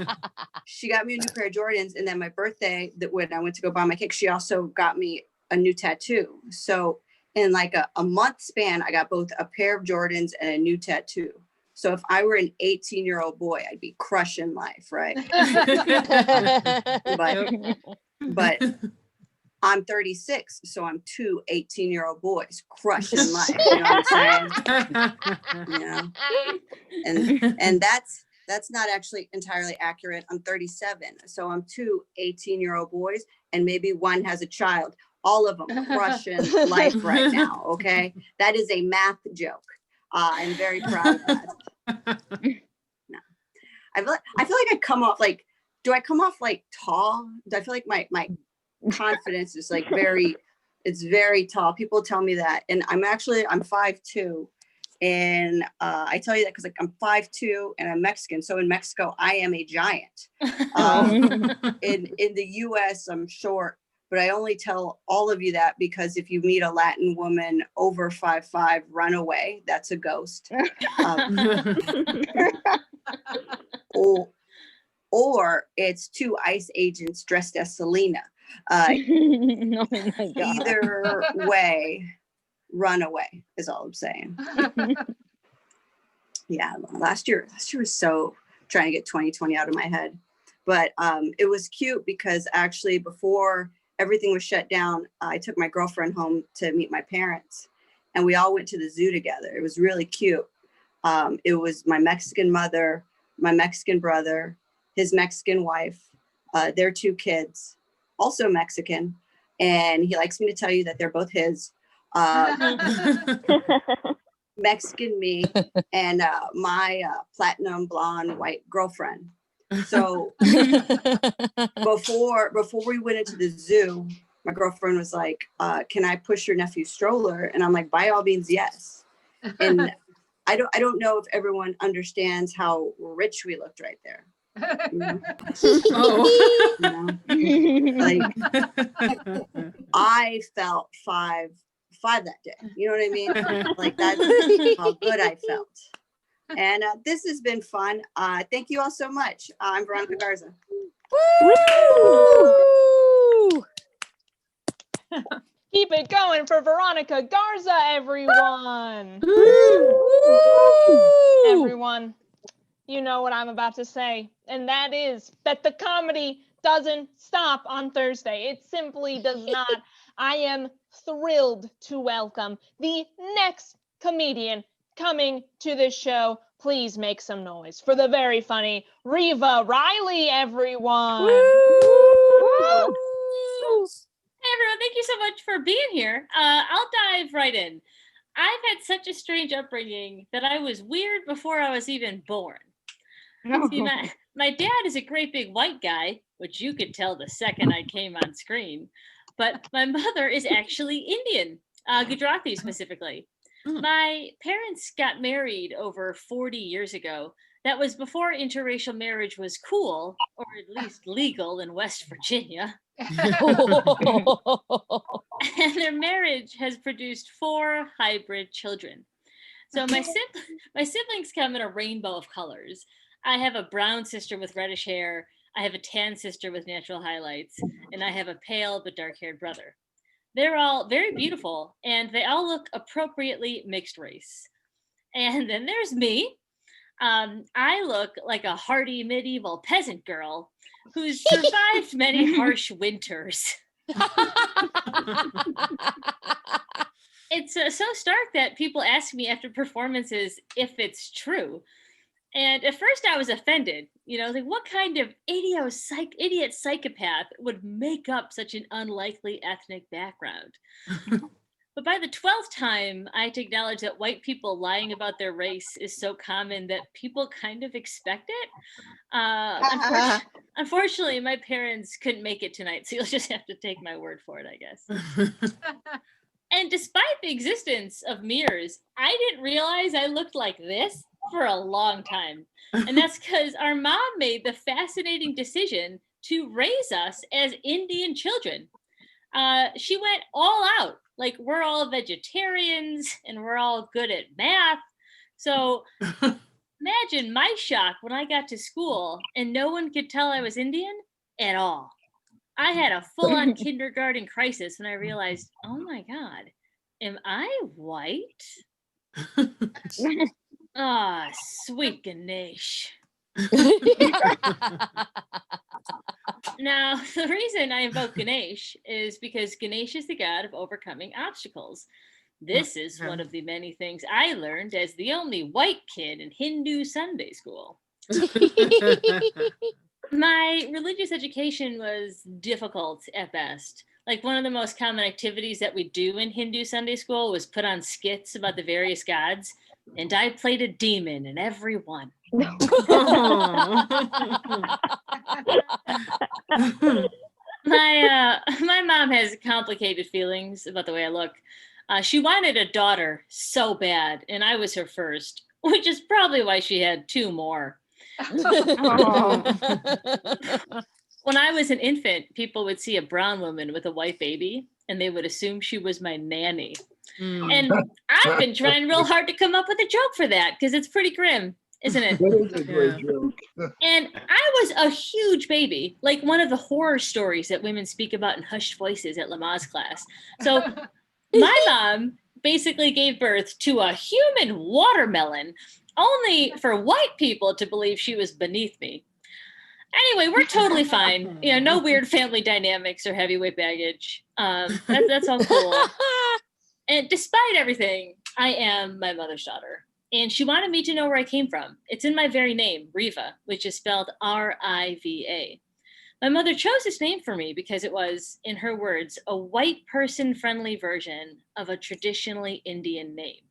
a new pair of Jordans, and then my birthday, that when I went to go buy my cake, she also got me a new tattoo. So in like a month span, I got both a pair of Jordans and a new tattoo. So if I were an 18-year-old boy, I'd be crushing life, right? But I'm 36, so I'm 2 18-year-old boys crushing life. You know what I'm saying? And that's not actually entirely accurate. I'm 37, so I'm 2 18-year-old boys, and maybe one has a child. All of them crushing life right now. Okay, that is a math joke. I'm very proud of that. No. I feel like I come off like do I come off like tall? Do I feel like my confidence is like it's very tall. People tell me that. And I'm 5'2". And I tell you that because like I'm 5'2" and I'm Mexican. So in Mexico, I am a giant. In the US, I'm short, but I only tell all of you that because if you meet a Latin woman over 5'5", run away. That's a ghost. Or it's two ICE agents dressed as Selena. Oh my God. Either way, run away is all I'm saying. Yeah, last year was so trying to get 2020 out of my head. But it was cute because actually before everything was shut down, I took my girlfriend home to meet my parents and we all went to the zoo together. It was really cute. It was my Mexican mother, my Mexican brother, his Mexican wife, their 2 kids, also Mexican. And he likes me to tell you that they're both his. Mexican me and my platinum blonde white girlfriend. So before we went into the zoo, my girlfriend was like, can I push your nephew's stroller? And I'm like, by all means, yes. And I don't know if everyone understands how rich we looked right there. You know? Oh. You know? Like I felt five that day. You know what I mean? Like that's how good I felt. And this has been fun. Thank you all so much. I'm Veronica Garza. Woo! Keep it going for Veronica Garza, everyone. Everyone, you know what I'm about to say, and that is that the comedy doesn't stop on Thursday. It simply does not. I am thrilled to welcome the next comedian coming to this show. Please make some noise for the very funny Reva Riley, everyone. Hey everyone, thank you so much for being here. I'll dive right in. I've had such a strange upbringing that I was weird before I was even born. See, my dad is a great big white guy, which you could tell the second I came on screen. But my mother is actually Indian, Gujarati specifically. My parents got married over 40 years ago. That was before interracial marriage was cool, or at least legal in West Virginia. And their marriage has produced 4 hybrid children. So my siblings come in a rainbow of colors. I have a brown sister with reddish hair. I have a tan sister with natural highlights, and I have a pale but dark-haired brother. They're all very beautiful, and they all look appropriately mixed race. And then there's me. I look like a hardy medieval peasant girl who's survived many harsh winters. It's so stark that people ask me after performances if it's true. And at first I was offended, like what kind of idiot psychopath would make up such an unlikely ethnic background? But by the 12th time, I had to acknowledge that white people lying about their race is so common that people kind of expect it. Unfortunately, my parents couldn't make it tonight, so you'll just have to take my word for it, I guess. And despite the existence of mirrors, I didn't realize I looked like this for a long time. And that's because our mom made the fascinating decision to raise us as Indian children. She went all out. Like, we're all vegetarians and we're all good at math. So imagine my shock when I got to school and no one could tell I was Indian at all. I had a full-on kindergarten crisis when I realized, oh my God, am I white? Ah, sweet Ganesh. Now, the reason I invoke Ganesh is because Ganesh is the god of overcoming obstacles. This is one of the many things I learned as the only white kid in Hindu Sunday school. My religious education was difficult at best. Like, one of the most common activities that we do in Hindu Sunday school was put on skits about the various gods, and I played a demon in every one. My mom has complicated feelings about the way I look. She wanted a daughter so bad, and I was her first, which is probably why she had two more. When I was an infant, people would see a brown woman with a white baby, and they would assume she was my nanny. And I've been trying real hard to come up with a joke for that because it's pretty grim, isn't it? That is a great joke. And I was a huge baby, like one of the horror stories that women speak about in hushed voices at Lamaze class. So my mom basically gave birth to a human watermelon, only for white people to believe she was beneath me. Anyway, we're totally fine. No weird family dynamics or heavyweight baggage. That's all cool. And despite everything, I am my mother's daughter. And she wanted me to know where I came from. It's in my very name, Riva, which is spelled R-I-V-A. My mother chose this name for me because it was, in her words, a white person-friendly version of a traditionally Indian name.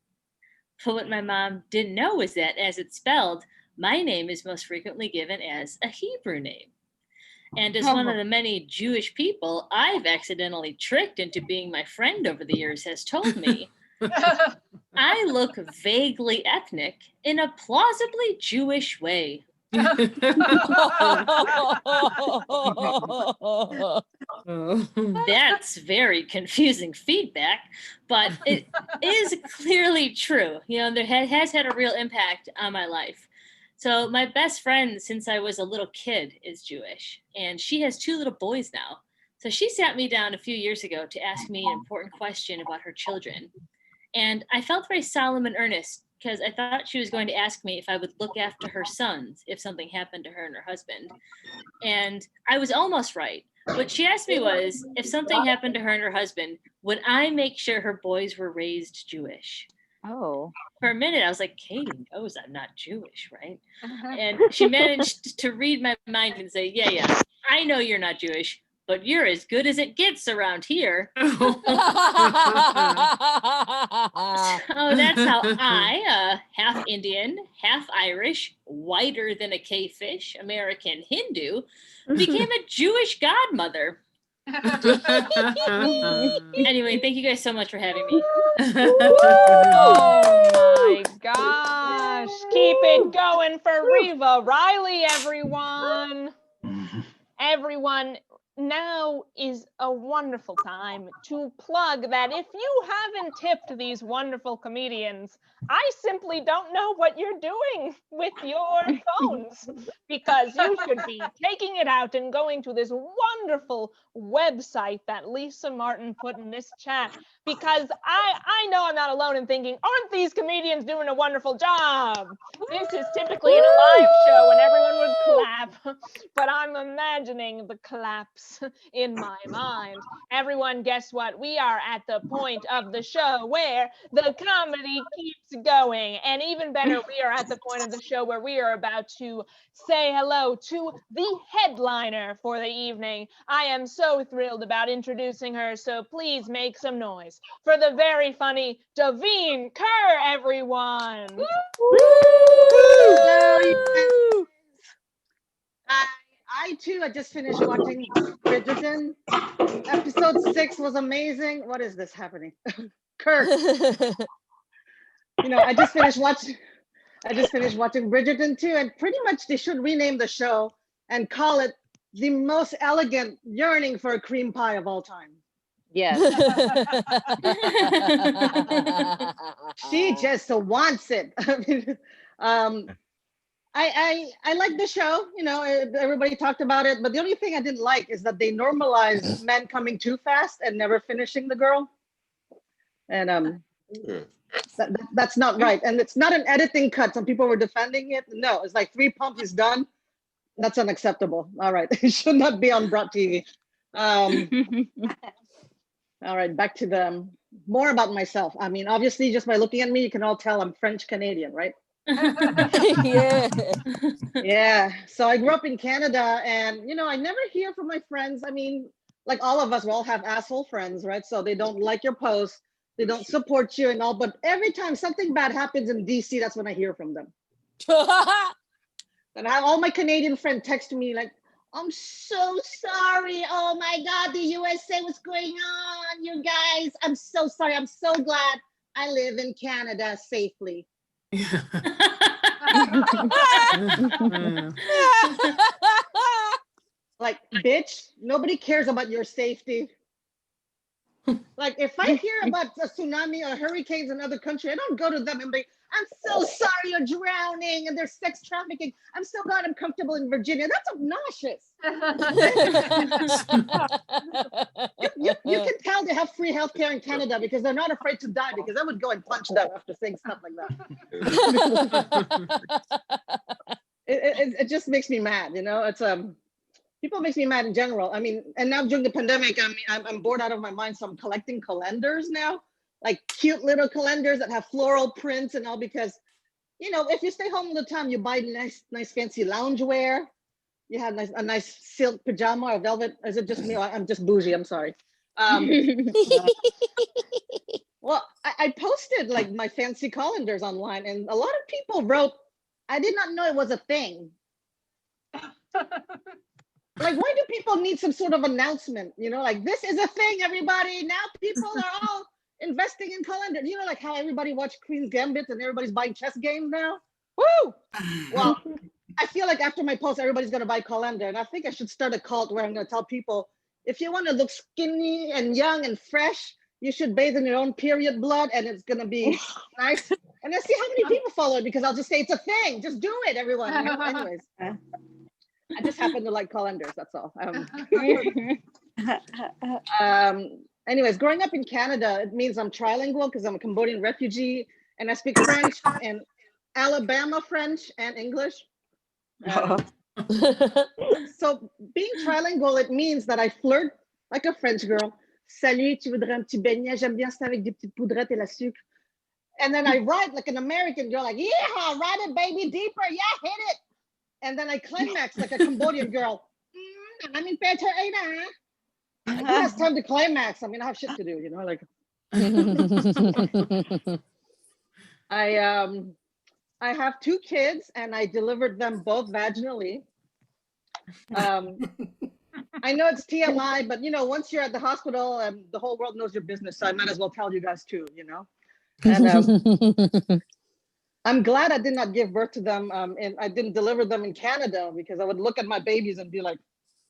But what my mom didn't know was that, as it's spelled, my name is most frequently given as a Hebrew name. And as one of the many Jewish people I've accidentally tricked into being my friend over the years has told me, I look vaguely ethnic in a plausibly Jewish way. That's very confusing feedback, but it is clearly true. There has had a real impact on my life. So my best friend since I was a little kid is Jewish, and she has two little boys now. So she sat me down a few years ago to ask me an important question about her children. And I felt very solemn and earnest because I thought she was going to ask me if I would look after her sons if something happened to her and her husband. And I was almost right. What she asked me was, if something happened to her and her husband, would I make sure her boys were raised Jewish? Oh. For a minute, I was like, Katie knows I'm not Jewish, right? And she managed to read my mind and say, yeah, I know you're not Jewish, but you're as good as it gets around here. So that's how I, half Indian, half Irish, whiter than a cavefish, American Hindu, became a Jewish godmother. Anyway, thank you guys so much for having me. Oh my gosh. Keep it going for Riva Riley, everyone. Everyone, now is a wonderful time to plug that if you haven't tipped these wonderful comedians, I simply don't know what you're doing with your phones, because you should be taking it out and going to this wonderful website that Lisa Martin put in this chat, because I know I'm not alone in thinking, aren't these comedians doing a wonderful job? This is typically in a live show and everyone would clap, but I'm imagining the claps in my mind. Everyone, guess what? We are at the point of the show where the comedy keeps going. And even better, we are at the point of the show where we are about to say hello to the headliner for the evening. I am so thrilled about introducing her, so please make some noise for the very funny Davine Kerr, everyone. I too, I just finished watching Bridgerton. Episode 6 was amazing. What is this happening? Kirk. I just finished watching Bridgerton too, and pretty much they should rename the show and call it the most elegant yearning for a cream pie of all time. Yes. She just wants it. I like the show, everybody talked about it, but the only thing I didn't like is that they normalized men coming too fast and never finishing the girl. And that's not right. And it's not an editing cut. Some people were defending it. No, it's like 3 pumps is done. That's unacceptable. All right. It should not be on Broad TV. All right, back to more about myself. I mean, obviously, just by looking at me, you can all tell I'm French Canadian, right? Yeah. So I grew up in Canada, and I never hear from my friends. I mean, like all of us, we all have asshole friends, right? So they don't like your posts, they don't support you and all. But every time something bad happens in DC, that's when I hear from them. And I have all my Canadian friends text me like, I'm so sorry. Oh my God, the USA, what's going on? You guys, I'm so sorry. I'm so glad I live in Canada safely. Like, bitch, nobody cares about your safety. Like, if I hear about a tsunami or hurricanes in other country, I don't go to them and be, I'm so sorry you're drowning and there's sex trafficking. I'm so glad I'm comfortable in Virginia. That's obnoxious. You can tell they have free healthcare in Canada because they're not afraid to die, because I would go and punch them after saying stuff like that. It just makes me mad, you know. It's people makes me mad in general. I mean, and now during the pandemic, I mean, I'm bored out of my mind, so I'm collecting calendars now, like cute little calendars that have floral prints and all, because, you know, if you stay home all the time, you buy nice fancy loungewear. You have a nice silk pajama or velvet. Is it just me? I'm just bougie. I'm sorry. Well, I posted like my fancy calendars online, and a lot of people wrote, I did not know it was a thing. Like, why do people need some sort of announcement? You know, like, this is a thing, everybody. Now people are all investing in calendars. You know, like how everybody watched Queen's Gambit and everybody's buying chess games now. Woo! Well, I feel like after my post, everybody's going to buy a calendar. And I think I should start a cult where I'm going to tell people, if you want to look skinny and young and fresh, you should bathe in your own period blood, and it's going to be nice. And let's see how many people follow it, because I'll just say it's a thing. Just do it, everyone. You know? Anyways. I just happen to like calendars, that's all. Anyways, growing up in Canada, it means I'm trilingual because I'm a Cambodian refugee, and I speak French and Alabama French and English. So being trilingual, it means that I flirt like a French girl. Salut, tu voudrais un petit beignet? J'aime bien ça avec des petites poudrettes et la sucre. And then I write like an American girl, like, yeah, write it, baby, deeper, yeah, hit it. And then I climax like a Cambodian girl. I'm in better, like, who has time to climax? I mean, I have shit to do, you know, like. I have 2 kids, and I delivered them both vaginally. I know it's TMI, but you know, once you're at the hospital, the whole world knows your business, so I might as well tell you guys too, you know. And I'm glad I did not give birth to them, and I didn't deliver them in Canada, because I would look at my babies and be like,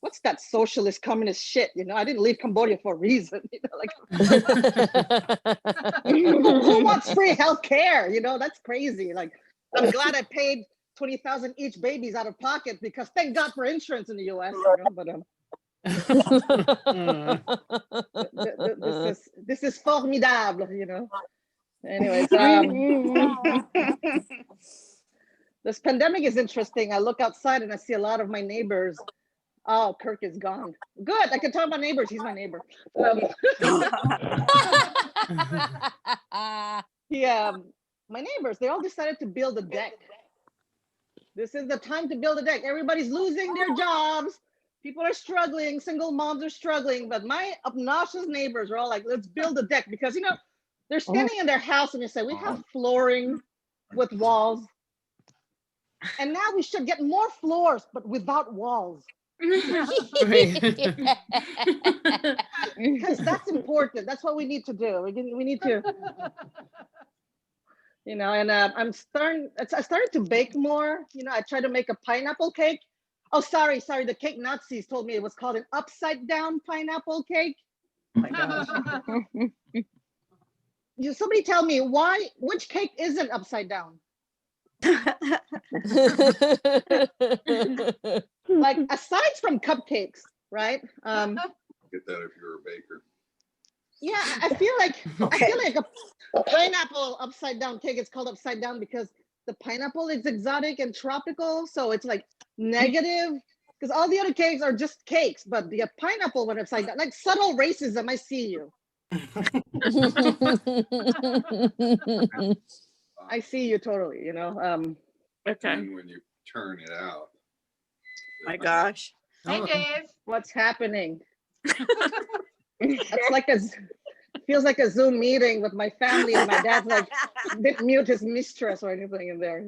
what's that socialist communist shit? You know, I didn't leave Cambodia for a reason. You know, like, who wants free healthcare? You know, that's crazy. Like, I'm glad I paid 20,000 each babies out of pocket, because thank God for insurance in the US. You know? But this is formidable, you know. Anyways, this pandemic is interesting. I look outside and I see a lot of my neighbors. Oh, Kirk is gone. Good. I can talk about neighbors. He's my neighbor. My neighbors, they all decided to build a deck. This is the time to build a deck. Everybody's losing their jobs. People are struggling. Single moms are struggling. But my obnoxious neighbors are all like, let's build a deck. Because, you know, they're standing in their house and they say, we have flooring with walls. And now we should get more floors, but without walls. Because that's important. That's what we need to do. We need to, you know. And I started to bake more. You know, I tried to make a pineapple cake. Oh, sorry. The cake Nazis told me it was called an upside down pineapple cake. Oh my gosh. Somebody tell me which cake isn't upside down? Like, aside from cupcakes, right? Get that if you're a baker. Yeah, I feel like a pineapple upside down cake. It's called upside down because the pineapple is exotic and tropical, so it's like negative. Because all the other cakes are just cakes, but the pineapple one upside down, like subtle racism. I see you. I see you totally. You know. Okay. And when you turn it out. My gosh. Hey, Dave. What's happening? That's like feels like a Zoom meeting with my family, and my dad's like, didn't mute his mistress or anything in there.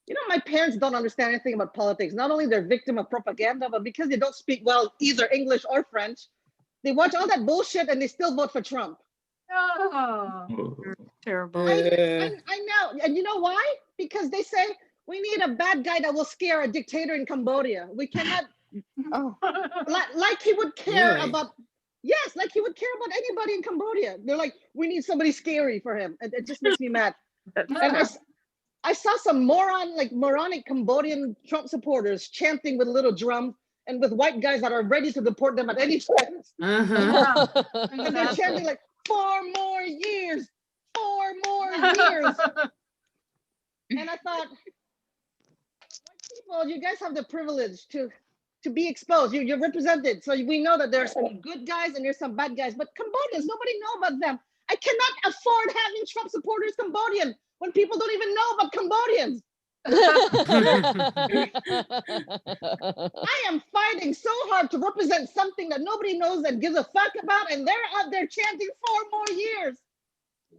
You know, my parents don't understand anything about politics. Not only they're victim of propaganda, but because they don't speak well either English or French, they watch all that bullshit and they still vote for Trump. Oh, Terrible. I know. And you know why? Because they say we need a bad guy that will scare a dictator in Cambodia. We cannot, like he would care Really? about, yes, like he would care about anybody in Cambodia. They're like, we need somebody scary for him. It just makes me mad. And I saw some moronic Cambodian Trump supporters chanting with a little drum and with white guys that are ready to deport them at any time. yeah, And they're chanting like, 4 more years, 4 more years. And I thought, white people, you guys have the privilege to be exposed. You're represented. So we know that there's some good guys and there's some bad guys, but Cambodians, nobody know about them. I cannot afford having Trump supporters Cambodian when people don't even know about Cambodians. I am fighting so hard to represent something that nobody knows and gives a fuck about, and they're out there chanting 4 more years.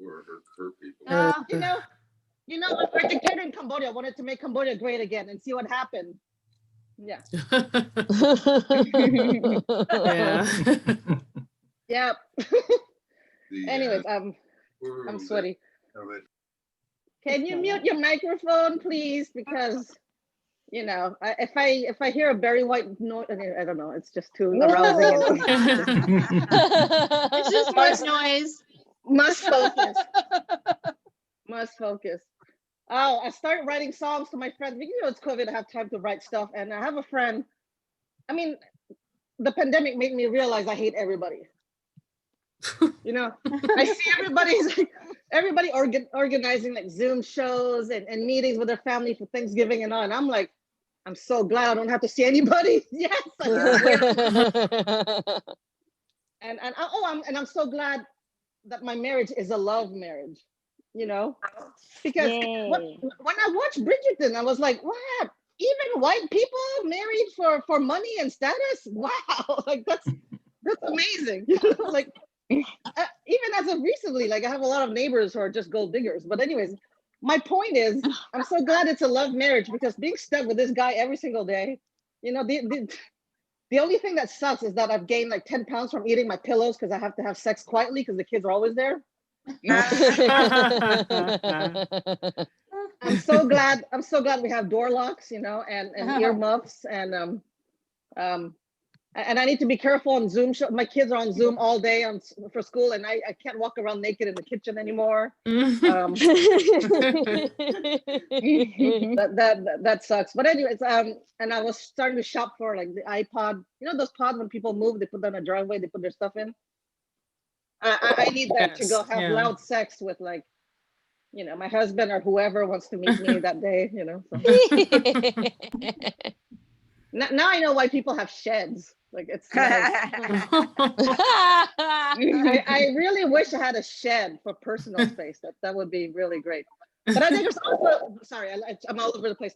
Or her people. You know, our dictator in Cambodia wanted to make Cambodia great again and see what happened. Yeah. Yeah. Yep. Anyways, I'm sweaty. Can you mute your microphone, please? Because, you know, if I hear a Barry White noise, I don't know, it's just too arousing. it's just more noise. Must focus. Must focus. Oh, I started writing songs to my friends. You know, it's COVID. I have time to write stuff, and I have a friend. I mean, the pandemic made me realize I hate everybody. You know, I see everybody organizing like Zoom shows and meetings with their family for Thanksgiving and all. And I'm like, I'm so glad I don't have to see anybody. Yes. I'm so glad that my marriage is a love marriage, you know, because when I watched Bridgerton, I was like, what? Even white people married for money and status? Wow. Like that's amazing. You know, like, even as of recently, like I have a lot of neighbors who are just gold diggers. But anyways, my point is, I'm so glad it's a love marriage, because being stuck with this guy every single day, you know, the only thing that sucks is that I've gained like 10 pounds from eating my pillows because I have to have sex quietly because the kids are always there. I'm so glad we have door locks, you know, and earmuffs and I need to be careful on Zoom. My kids are on Zoom all day for school, and I can't walk around naked in the kitchen anymore. That sucks. But anyways, and I was starting to shop for like the iPod. You know those pods when people move, they put them in a driveway, they put their stuff in. I need that to go have loud sex with, like, you know, my husband or whoever wants to meet me that day. You know. So. Now I know why people have sheds. Like it's nice. I really wish I had a shed for personal space. That would be really great. But I think there's also, sorry, I'm all over the place.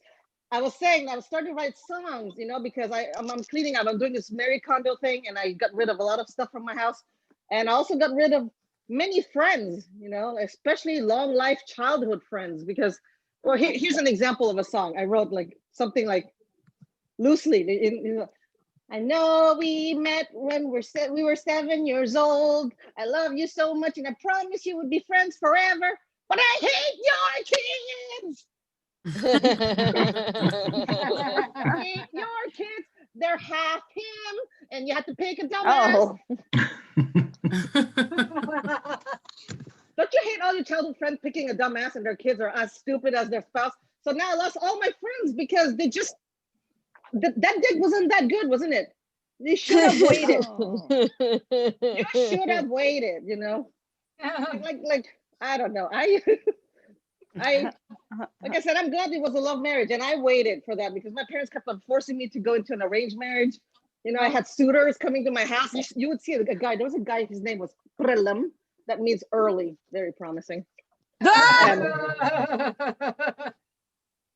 I was saying that I was starting to write songs, you know, because I'm cleaning out. I'm doing this Mary Kondo thing, and I got rid of a lot of stuff from my house, and I also got rid of many friends, you know, especially long life childhood friends. Because, well, here's an example of a song I wrote, like something like loosely. I know we met when we were 7 years old. I love you so much, and I promise you would be friends forever. But I hate your kids. I hate your kids. They're half him, and you have to pick a dumbass. Don't you hate all your childhood friends picking a dumbass, and their kids are as stupid as their spouse? So now I lost all my friends because they just. That dick wasn't that good, wasn't it? You should have waited. You should have waited, you know. Like I don't know. I like I said, I'm glad it was a love marriage, and I waited for that because my parents kept on forcing me to go into an arranged marriage. You know, I had suitors coming to my house. You would see a guy. There was a guy. His name was Prelam. That means early. Very promising.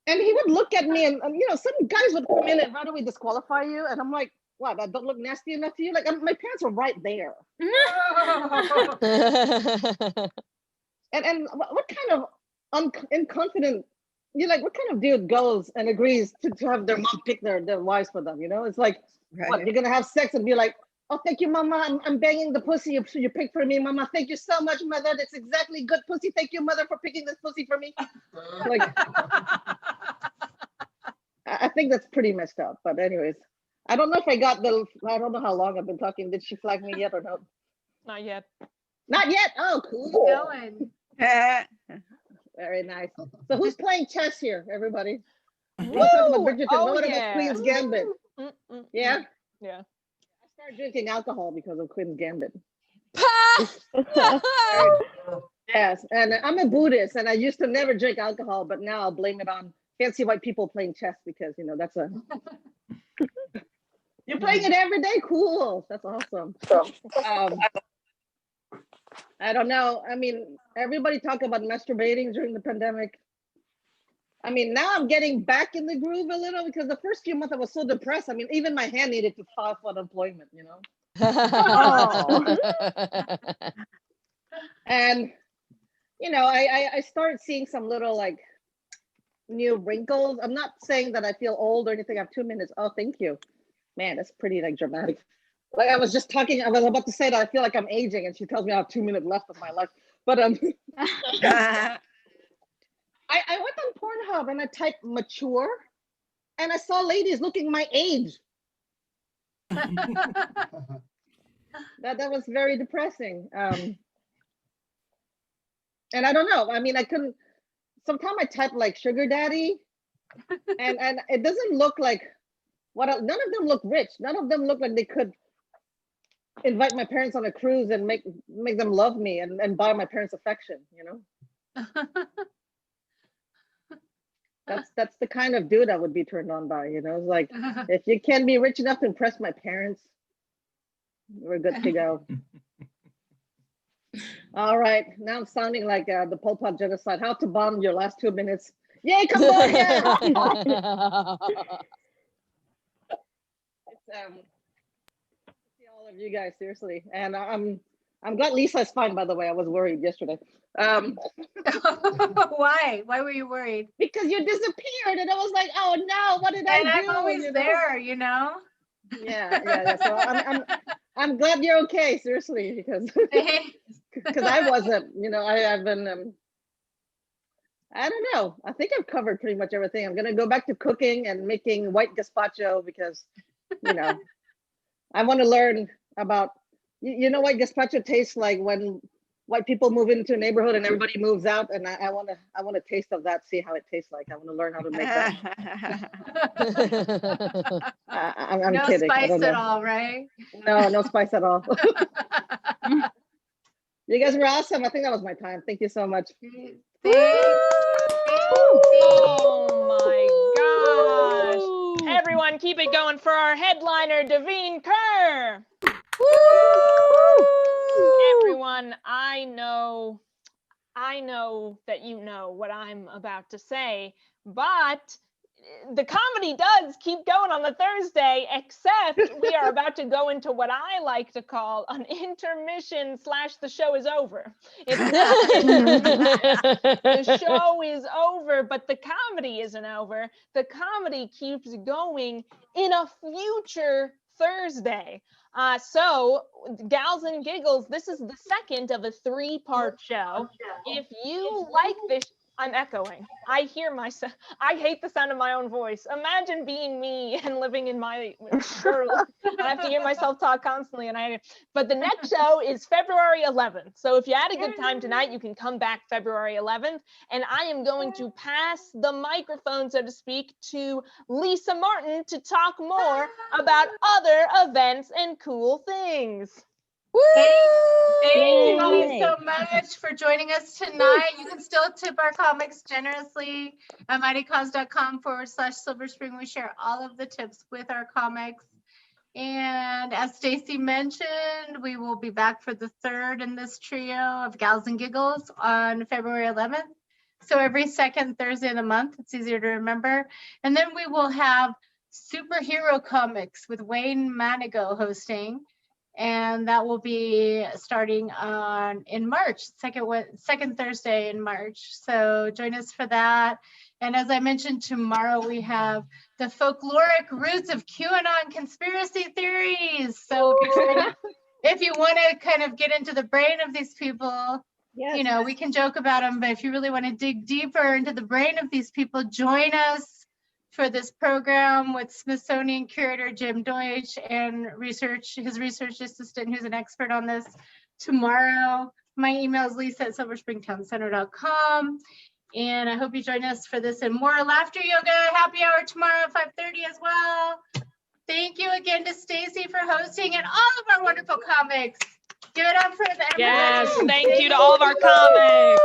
And he would look at me and some guys would come in and right away disqualify you. And I'm like, what, I don't look nasty enough to you? Like, my parents were right there. And what kind of inconfident, what kind of dude goes and agrees to have their mom pick their wives for them? It's like, what, you're going to have sex and be like, oh, thank you, mama. I'm banging the pussy you picked for me, mama. Thank you so much, mother. That's exactly good pussy. Thank you, mother, for picking this pussy for me. Like, I think that's pretty messed up. But anyways, I don't know if I don't know how long I've been talking. Did she flag me yet or not? Not yet. Not yet? Oh, cool. Going. Very nice. So who's playing chess here, everybody? Woo! What about Bridgerton? Oh, What yeah. about Queen's Gambit? Yeah? Yeah. I started drinking alcohol because of Queen's Gambit. Yes, and I'm a Buddhist, and I used to never drink alcohol, but now I'll blame it on fancy white people playing chess because, that's a... You're playing it every day? Cool. That's awesome. I don't know. I mean, everybody talk about masturbating during the pandemic. I mean, now I'm getting back in the groove a little because the first few months I was so depressed. I mean, even my hand needed to file for unemployment, Oh. And, I started seeing some little new wrinkles. I'm not saying that I feel old or anything. I have 2 minutes. Oh, thank you. Man, that's pretty dramatic. Like I was about to say that I feel like I'm aging, and she tells me I have 2 minutes left of my life. But I went on Pornhub and I typed mature, and I saw ladies looking my age. That was very depressing. And I don't know. I mean, I couldn't. Sometimes I type like sugar daddy, and it doesn't look like none of them look rich. None of them look like they could invite my parents on a cruise and make them love me and buy my parents affection, That's the kind of dude I would be turned on by, It's like, if you can be rich enough to impress my parents, we're good to go. All right, now I'm sounding like the Pol Pot genocide. How to bomb your last 2 minutes. Yay, come on, yeah. See all of you guys, seriously. And I'm glad Lisa's fine, by the way. I was worried yesterday. Why? Why were you worried? Because you disappeared, and I was like, oh no, what did I do? I'm always there, Yeah. So I'm glad you're okay, seriously, because I wasn't. I've been. I don't know. I think I've covered pretty much everything. I'm gonna go back to cooking and making white gazpacho because, I want to learn about. White gazpacho tastes like when white people move into a neighborhood and everybody moves out, and I want a taste of that. See how it tastes like. I want to learn how to make that. I'm no kidding. Spice at all, right? No spice at all. You guys were awesome. I think that was my time. Thank you so much. Oh my gosh. Everyone keep it going for our headliner, Davine Kerr. Everyone, I know that you know what I'm about to say, but the comedy does keep going on the Thursday, except we are about to go into what I like to call an intermission / the show is over. It's not the show is over, but the comedy isn't over. The comedy keeps going in a future Thursday. So Gals and Giggles, this is the second of a 3-part show. If you like this, I'm echoing. I hear myself. I hate the sound of my own voice. Imagine being me and living in my world. I have to hear myself talk constantly. But the next show is February 11th. So if you had a good time tonight, you can come back February 11th. And I am going to pass the microphone, so to speak, to Lisa Martin to talk more about other events and cool things. Thank you all so much for joining us tonight. You can still tip our comics generously at mightycause.com/Silver Spring. We share all of the tips with our comics. And as Stacey mentioned, we will be back for the third in this trio of Gals and Giggles on February 11th. So every second Thursday of the month, it's easier to remember. And then we will have Superhero Comics with Wayne Manigo hosting. And that will be starting in March, second Thursday in March. So join us for that. And as I mentioned, tomorrow we have the folkloric roots of QAnon conspiracy theories. So if you want to kind of get into the brain of these people, Yes. you know, we can joke about them, but if you really want to dig deeper into the brain of these people, join us for this program with Smithsonian curator Jim Deutsch and his research assistant, who's an expert on this, tomorrow. My email is lisa@silverspringtowncenter.com. And I hope you join us for this and more laughter yoga happy hour tomorrow at 5:30 as well. Thank you again to Stacey for hosting and all of our wonderful comics. Give it up for the Yes, thank you to all of our comics.